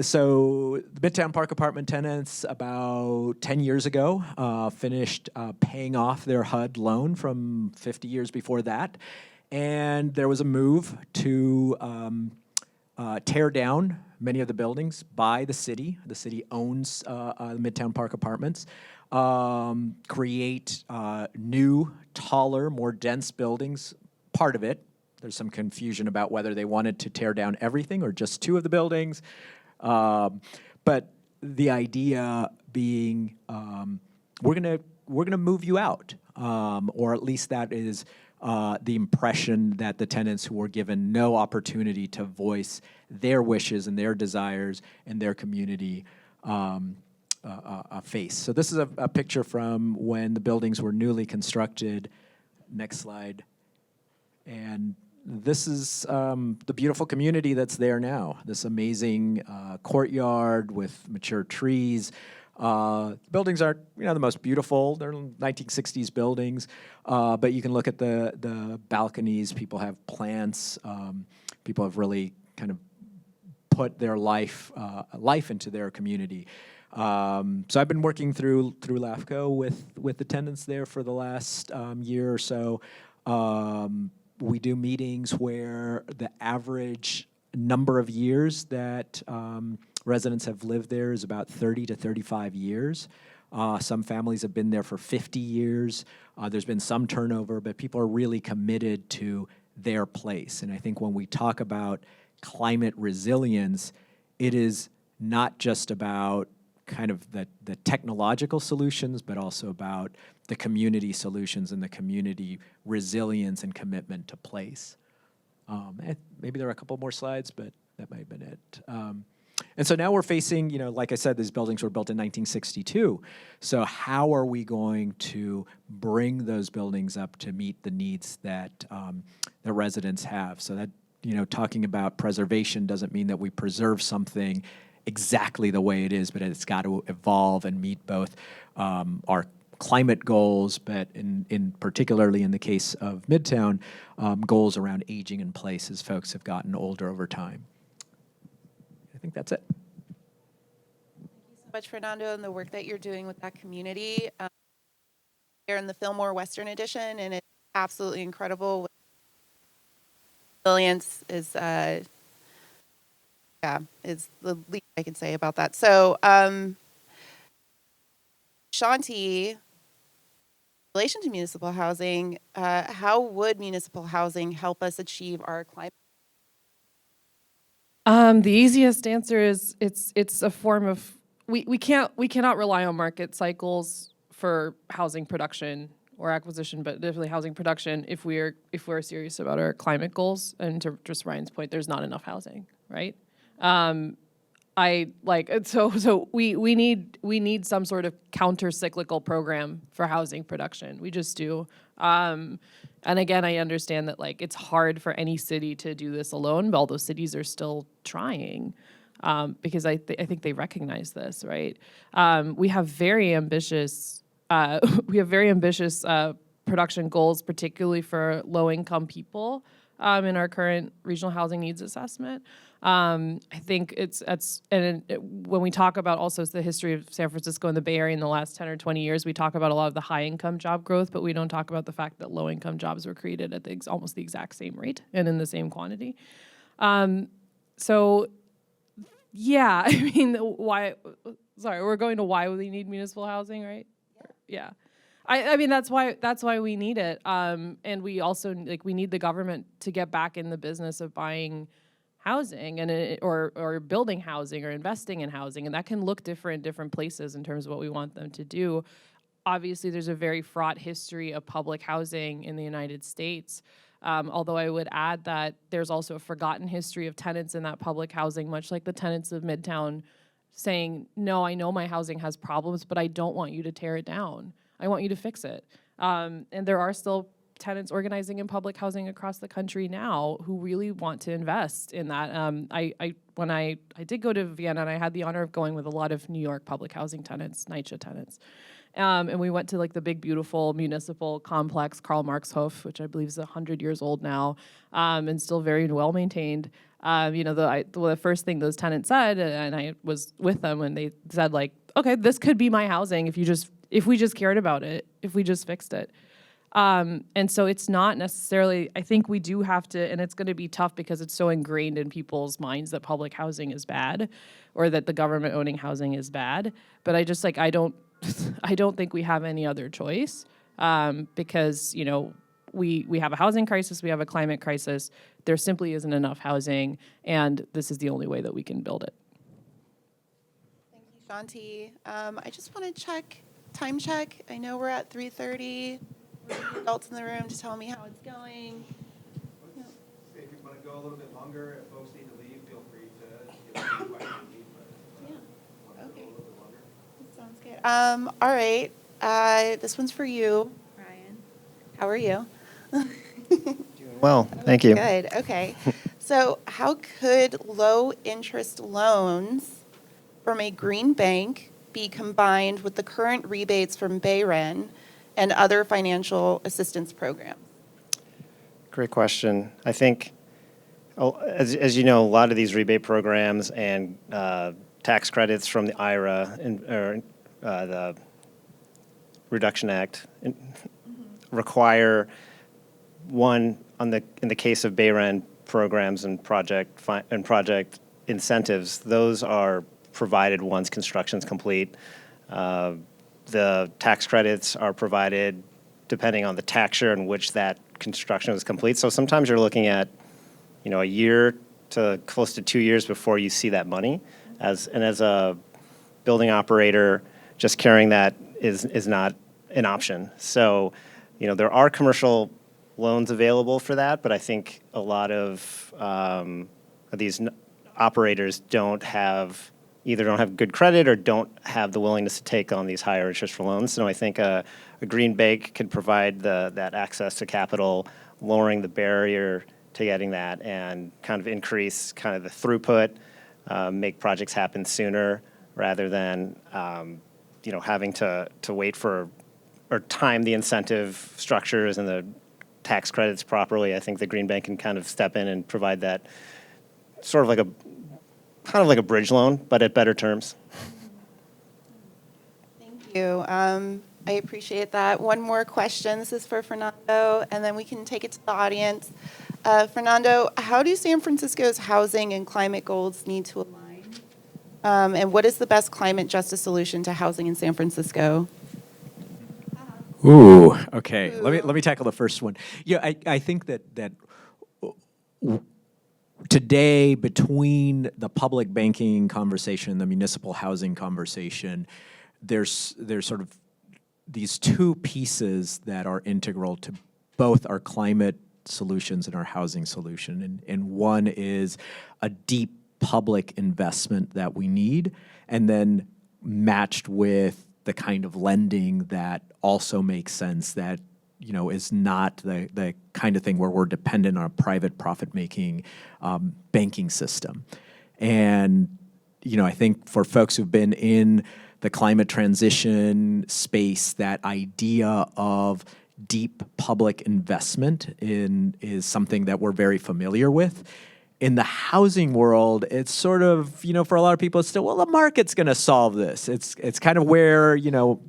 So the Midtown Park apartment tenants about 10 years ago finished paying off their HUD loan from 50 years before that. And there was a move to tear down many of the buildings by the city. The city owns Midtown Park Apartments. Create new, taller, more dense buildings. Part of it, there's some confusion about whether they wanted to tear down everything or just 2 of the buildings. But the idea being, we're gonna move you out, or at least that is the impression that the tenants who were given no opportunity to voice their wishes and their desires and their community face. So this is a picture from when the buildings were newly constructed. Next slide. And this is the beautiful community that's there now. This amazing courtyard with mature trees. Buildings aren't, the most beautiful. They're 1960s buildings, but you can look at the balconies. People have plants. People have really kind of put their life into their community. So I've been working through LAFCo with the tenants there for the last year or so. We do meetings where the average number of years that residents have lived there is about 30 to 35 years. Some families have been there for 50 years. There's been some turnover, but people are really committed to their place. And I think when we talk about climate resilience, it is not just about kind of the technological solutions, but also about the community solutions and the community resilience and commitment to place. Maybe there are a couple more slides, but that might have been it. And so now we're facing, like I said, these buildings were built in 1962. So how are we going to bring those buildings up to meet the needs that the residents have? So that, talking about preservation doesn't mean that we preserve something exactly the way it is, but it's got to evolve and meet both our climate goals, but in particularly in the case of Midtown, goals around aging in place as folks have gotten older over time. I think that's it. Thank you so much, Fernando, and the work that you're doing with that community. They're in the Fillmore Western Edition, and it's absolutely incredible. Resilience is the least I can say about that. So, Shanti, in relation to municipal housing, how would municipal housing help us achieve our climate? The easiest answer is it's a form of we cannot rely on market cycles for housing production or acquisition, but definitely housing production if we're serious about our climate goals. And to just Ryan's point, there's not enough housing, right? We need some sort of counter-cyclical program for housing production. We just do. And again, I understand that it's hard for any city to do this alone, but all those cities are still trying because I think they recognize this, right? We have very ambitious production goals, particularly for low-income people in our current regional housing needs assessment. I think when we talk about also the history of San Francisco and the Bay Area in the last 10 or 20 years, we talk about a lot of the high-income job growth, but we don't talk about the fact that low-income jobs were created at almost the exact same rate and in the same quantity. So, yeah, I mean, why? Sorry, we're going to why we need municipal housing, right? Yeah. I mean, that's why we need it. And we also, we need the government to get back in the business of buying housing or building housing or investing in housing, and that can look different in different places in terms of what we want them to do. Obviously, there's a very fraught history of public housing in the United States, although I would add that there's also a forgotten history of tenants in that public housing, much like the tenants of Midtown saying, no, I know my housing has problems, but I don't want you to tear it down. I want you to fix it. And there are still tenants organizing in public housing across the country now who really want to invest in that. When I did go to Vienna, and I had the honor of going with a lot of New York public housing tenants, NYCHA tenants, And we went to like the big, beautiful municipal complex, Karl Marx Hof, which I believe is 100 years old now, and still very well maintained. The first thing those tenants said, and I was with them when they said like, okay, this could be my housing if we just cared about it, if we just fixed it. And so it's not necessarily, I think we do have to, and it's going to be tough because it's so ingrained in people's minds that public housing is bad or that the government owning housing is bad. But I just like, I don't think we have any other choice because, we have a housing crisis, we have a climate crisis. There simply isn't enough housing, and this is the only way that we can build it. Thank you, Shanti. I just want to time check. I know we're at 3:30. Adults in the room to tell me how it's going. If you want to go a little bit longer, if folks need to leave, feel free to give questions. Yeah. Okay. That sounds good. All right. This one's for you, Ryan. How are you? Doing well, thank you. Good. Okay. So, how could low interest loans from a green bank be combined with the current rebates from BayRen and other financial assistance programs? Great question. I think, as you know, a lot of these rebate programs and tax credits from the IRA or the Reduction Act require in the case of BayRen programs and project incentives, those are provided once construction's complete. The tax credits are provided depending on the tax year in which that construction was complete. So sometimes you're looking at, a year to close to 2 years before you see that money. As a building operator, just carrying that is not an option. So, there are commercial loans available for that, but I think a lot of these operators either don't have good credit or don't have the willingness to take on these higher interest loans. So I think a green bank could provide that access to capital, lowering the barrier to getting that, and kind of increase kind of the throughput, make projects happen sooner rather than having to wait for or time the incentive structures and the tax credits properly. I think the green bank can kind of step in and provide that sort of like a bridge loan, but at better terms. Thank you. I appreciate that. One more question. This is for Fernando, and then we can take it to the audience. Fernando, how do San Francisco's housing and climate goals need to align? And what is the best climate justice solution to housing in San Francisco? Ooh, okay. Let me tackle the first one. Yeah, I think that today, between the public banking conversation and the municipal housing conversation, there's sort of these two pieces that are integral to both our climate solutions and our housing solution. And one is a deep public investment that we need, and then matched with the kind of lending that also makes sense, that is not the kind of thing where we're dependent on a private profit-making banking system. And, I think for folks who've been in the climate transition space, that idea of deep public investment is something that we're very familiar with. In the housing world, it's sort of, for a lot of people, it's still, well, the market's going to solve this. It's kind of where,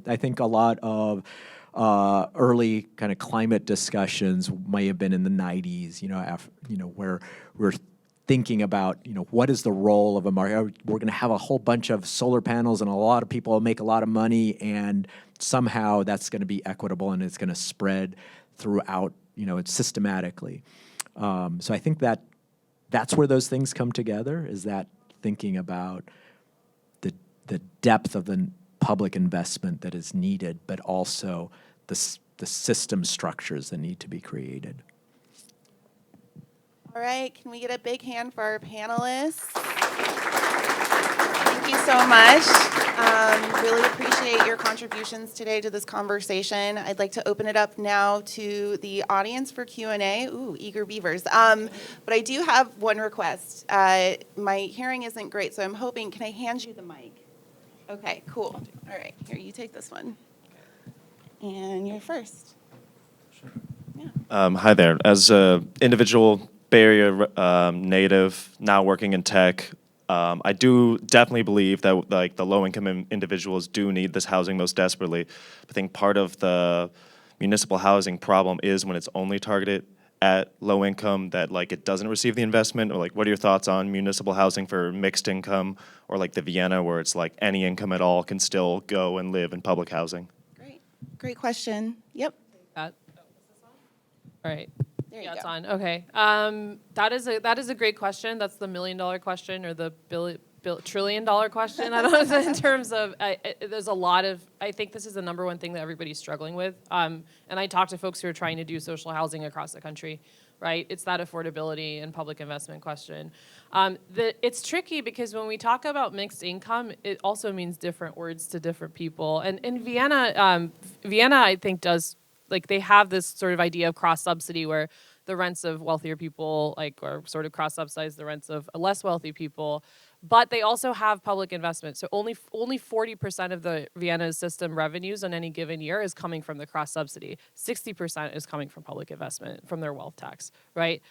I think a lot of early kind of climate discussions may have been in the 90s, where we're thinking about, what is the role of a market? We're going to have a whole bunch of solar panels and a lot of people will make a lot of money, and somehow that's going to be equitable and it's going to spread throughout, it's systematically. So I think that's where those things come together, is that thinking about the depth of the public investment that is needed, but also the system structures that need to be created. All right, can we get a big hand for our panelists? Thank you so much. Really appreciate your contributions today to this conversation. I'd like to open it up now to the audience for Q&A. Ooh, eager beavers. But I do have one request. My hearing isn't great, so I'm hoping, can I hand you the mic? Okay, cool. All right, here, you take this one. And you're first. Hi there. As an individual Bay Area native, now working in tech, I do definitely believe that like the low-income individuals do need this housing most desperately. I think part of the municipal housing problem is when it's only targeted at low income, that like it doesn't receive the investment. Or like, what are your thoughts on municipal housing for mixed income, or like the Vienna, where it's like any income at all can still go and live in public housing? Great question. Yep. All right. There you Yeah, it's go. on. Okay. That is a great question. That's the $1 million question, or the $1 trillion question. I don't know, in terms of there's a lot of. I think this is the number one thing that everybody's struggling with. And I talk to folks who are trying to do social housing across the country. Right, it's that affordability and public investment question. It's tricky because when we talk about mixed income, it also means different words to different people. And in Vienna, I think does, like, they have this sort of idea of cross subsidy where the rents of wealthier people are sort of cross subsidize the rents of less wealthy people. But they also have public investment. So only 40% of the Vienna system revenues on any given year is coming from the cross subsidy. 60% is coming from public investment, from their wealth tax, right?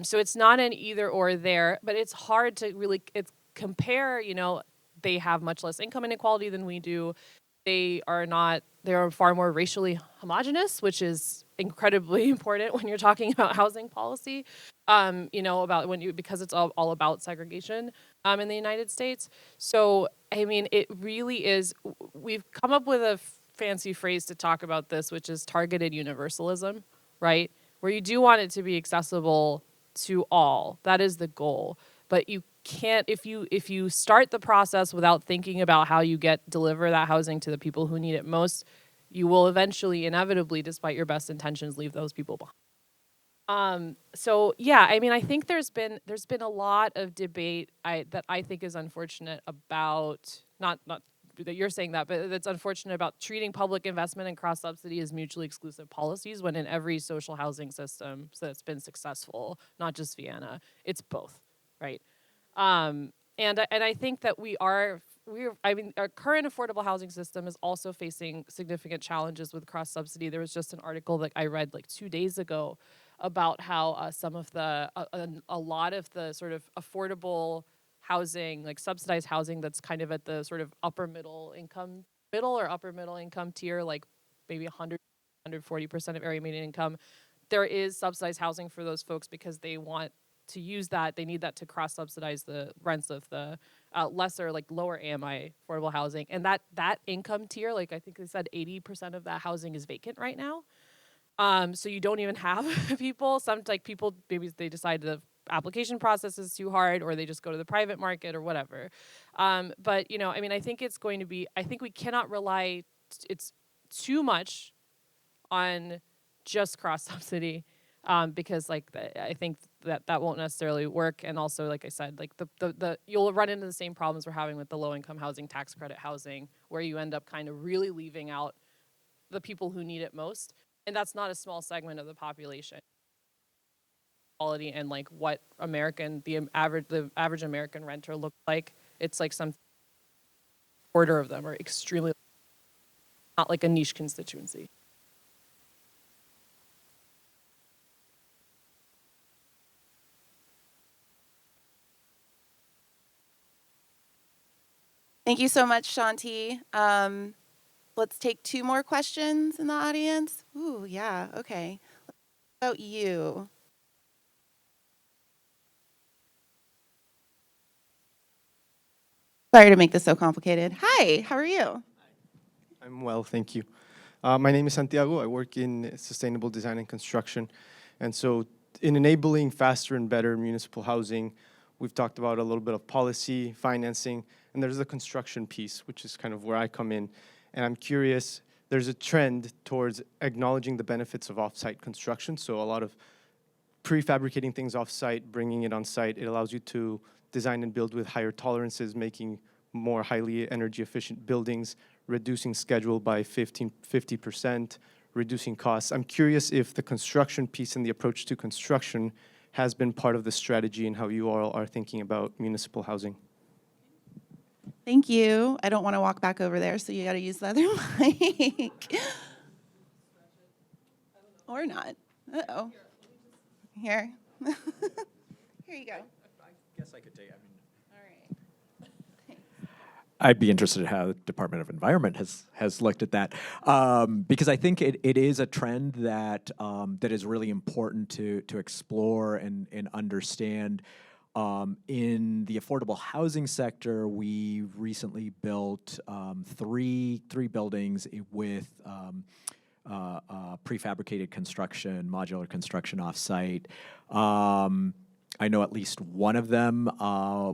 So it's not an either or there, but it's hard to really compare. They have much less income inequality than we do. They're far more racially homogenous, which is incredibly important when you're talking about housing policy. Because it's all about segregation in the United States. So, I mean, it really is, we've come up with a fancy phrase to talk about this, which is targeted universalism, right? Where you do want it to be accessible to all. That is the goal. But you can't, if you start the process without thinking about how you deliver that housing to the people who need it most, you will eventually, inevitably, despite your best intentions, leave those people behind. So yeah, I mean, I think there's been a lot of debate that I think is unfortunate about, not that you're saying that, but it's unfortunate about treating public investment and cross subsidy as mutually exclusive policies, when in every social housing system that's been successful, not just Vienna, it's both, right? And I think that our current affordable housing system is also facing significant challenges with cross subsidy. There was just an article that I read like 2 days ago about how a lot of the sort of affordable housing, like subsidized housing, that's kind of at the sort of upper middle or upper middle income tier, like maybe 140% of area median income. There is subsidized housing for those folks because they want to use that. They need that to cross subsidize the rents of the lesser, like lower AMI affordable housing. And that income tier, like I think they said 80% of that housing is vacant right now. So you don't even have people. Some people, maybe they decide the application process is too hard, or they just go to the private market or whatever. But I mean, I think we cannot rely it's too much on just cross subsidy, because I think that won't necessarily work. And also, like I said, like you'll run into the same problems we're having with the low income housing, tax credit housing, where you end up kind of really leaving out the people who need it most. And that's not a small segment of the population. Quality and like what the average American renter looks like. It's like some quarter of them are extremely, not like a niche constituency. Thank you so much, Shanti. Let's take 2 more questions in the audience. Ooh, yeah, okay. What about you? Sorry to make this so complicated. Hi, how are you? I'm well, thank you. My name is Santiago. I work in sustainable design and construction. And so in enabling faster and better municipal housing, we've talked about a little bit of policy, financing, and there's the construction piece, which is kind of where I come in. And I'm curious, there's a trend towards acknowledging the benefits of off-site construction. So a lot of prefabricating things off-site, bringing it on-site, it allows you to design and build with higher tolerances, making more highly energy efficient buildings, reducing schedule by 50%, reducing costs. I'm curious if the construction piece and the approach to construction has been part of the strategy and how you all are thinking about municipal housing. Thank you. I don't want to walk back over there, so you got to use the other mic. Or not. Uh-oh. Here. Here you go. I guess I could take. All right. I'd be interested in how the Department of Environment has looked at that, because I think it is a trend that that is really important to explore and understand. In the affordable housing sector, we recently built three buildings with prefabricated construction, modular construction off-site. I know at least one of them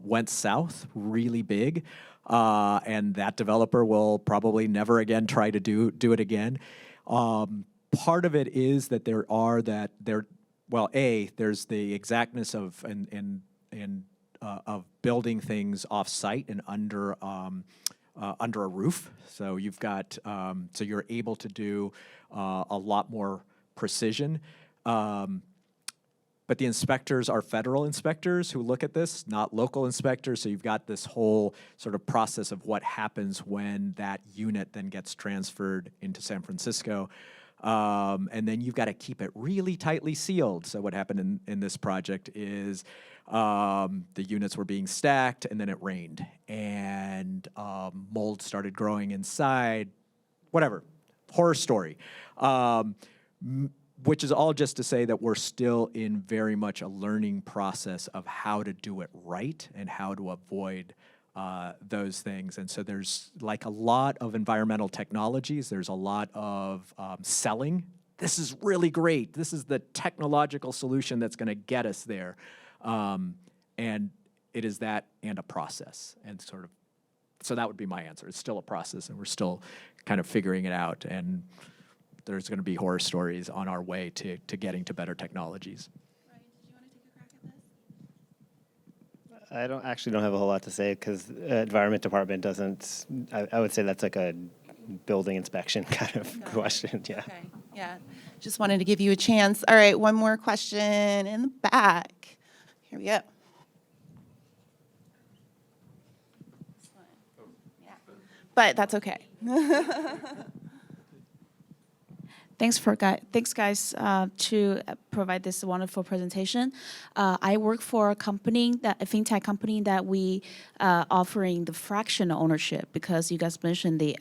went south really big, and that developer will probably never again try to do it again. Part of it is that there's the exactness of of building things off-site and under a roof. So you've got so you're able to do a lot more precision. But the inspectors are federal inspectors who look at this, not local inspectors. So you've got this whole sort of process of what happens when that unit then gets transferred into San Francisco. And then you've got to keep it really tightly sealed. So what happened in this project is the units were being stacked, and then it rained, and mold started growing inside. Whatever, horror story. Which is all just to say that we're still in very much a learning process of how to do it right and how to avoid those things. And so there's like a lot of environmental technologies. There's a lot of selling. This is really great. This is the technological solution that's going to get us there. And it is that and a process. And sort of, so that would be my answer. It's still a process, and we're still kind of figuring it out. And there's going to be horror stories on our way to getting to better technologies. Ryan, did you want to take a crack at this? I don't have a whole lot to say because Environment Department doesn't. I would say that's like a building inspection kind of question. Yeah. Okay. Yeah. Just wanted to give you a chance. All right. One more question in the back. Here we go. Yeah. But that's okay. Thanks guys to provide this wonderful presentation. I work for a fintech company that we offering the fractional ownership because you guys mentioned the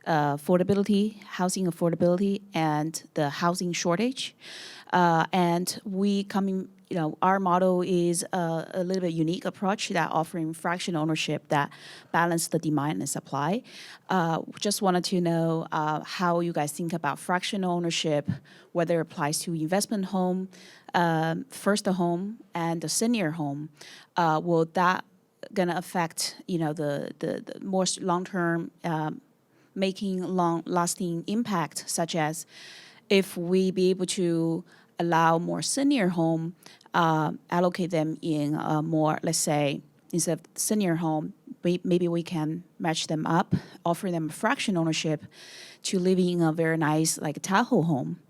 affordability, housing affordability, and the housing shortage. And we our model is a little bit unique approach that offering fractional ownership that balance the demand and supply. Just wanted to know how you guys think about fractional ownership, whether it applies to investment home, first home, and the senior home. Will that gonna affect the more long-term making long-lasting impact, such as if we be able to allow more senior home, allocate them in more, let's say, instead of senior home, maybe we can match them up, offer them fraction ownership to living in a very nice, like, Tahoe home.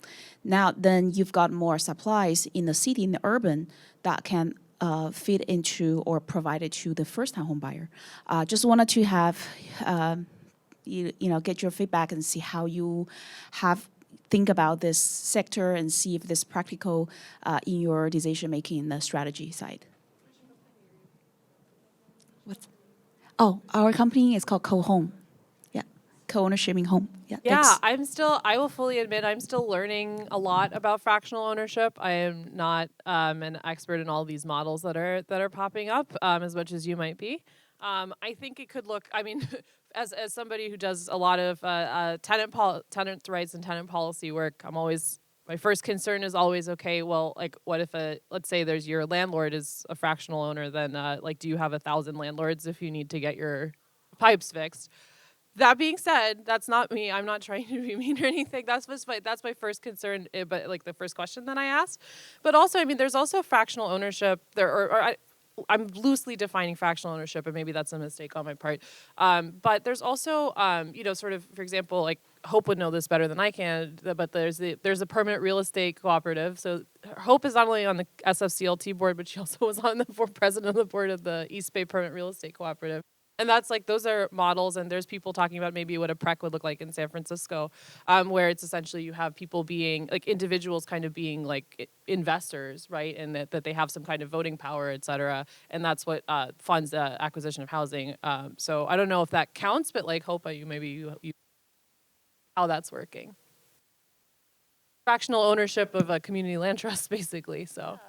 Now, then you've got more supplies in the city, in the urban, that can fit into or provide it to the first-time home buyer. Just wanted to have, get your feedback and see how you think about this sector and see if this practical in your decision-making strategy side. Our company is called Co-Home. Yeah, co-ownership in home. Yeah, thanks. I will fully admit I'm still learning a lot about fractional ownership. I am not an expert in all these models that are popping up as much as you might be. I think it could look, as somebody who does a lot of tenant rights and tenant policy work, my first concern is always, okay, well, like, what if let's say your landlord is a fractional owner, then do you have 1,000 landlords if you need to get your pipes fixed? That being said, that's not me. I'm not trying to be mean or anything. That's my first concern, but like the first question that I asked. But also, there's also fractional ownership there, I'm loosely defining fractional ownership, and maybe that's a mistake on my part. But there's also, sort of, for example, like Hope would know this better than I can, but there's a permanent real estate cooperative. So Hope is not only on the SFGovT board, but she also was on the president of the board of the East Bay Permanent Real Estate Cooperative. And that's like, those are models, and there's people talking about maybe what a PREC would look like in San Francisco, where it's essentially you have people being, like individuals kind of being like investors, right? And that they have some kind of voting power, et cetera. And that's what funds the acquisition of housing. So I don't know if that counts, but like, hope you how that's working. Fractional ownership of a community land trust, basically, so.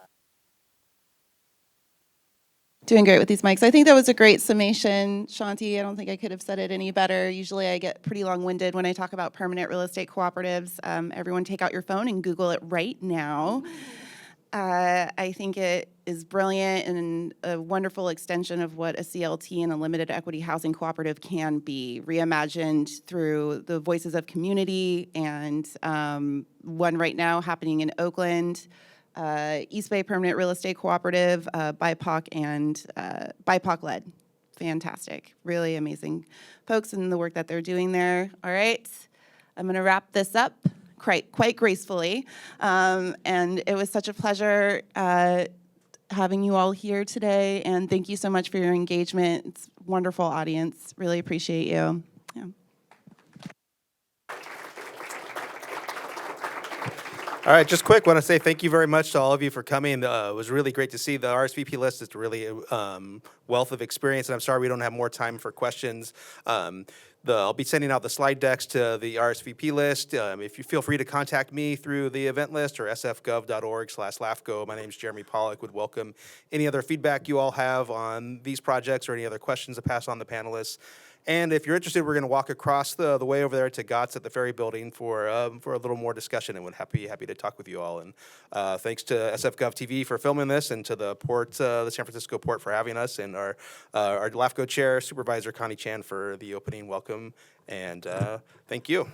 Doing great with these mics. I think that was a great summation, Shanti. I don't think I could have said it any better. Usually I get pretty long-winded when I talk about permanent real estate cooperatives. Everyone take out your phone and Google it right now. I think it is brilliant and a wonderful extension of what a CLT and a limited equity housing cooperative can be, reimagined through the voices of community, and one right now happening in Oakland, East Bay Permanent Real Estate Cooperative, BIPOC and BIPOC-led. Fantastic, really amazing folks and the work that they're doing there. All right, I'm gonna wrap this up quite gracefully. And it was such a pleasure having you all here today, and thank you so much for your engagement. It's a wonderful audience, really appreciate you. Yeah. All right, just quick, want to say thank you very much to all of you for coming. It was really great to see the RSVP list. It's really a wealth of experience, and I'm sorry we don't have more time for questions. I'll be sending out the slide decks to the RSVP list. If you feel free to contact me through the event list or sfgov.org/LAFCo. My name is Jeremy Pollock. Would welcome any other feedback you all have on these projects or any other questions to pass on the panelists. And if you're interested, we're going to walk across the way over there to GOTS at the Ferry Building for a little more discussion, and would happy to talk with you all. And thanks to SFGovTV for filming this, and to the port, the San Francisco port, for having us, and our LAFCo chair, Supervisor Connie Chan, for the opening welcome. And thank you.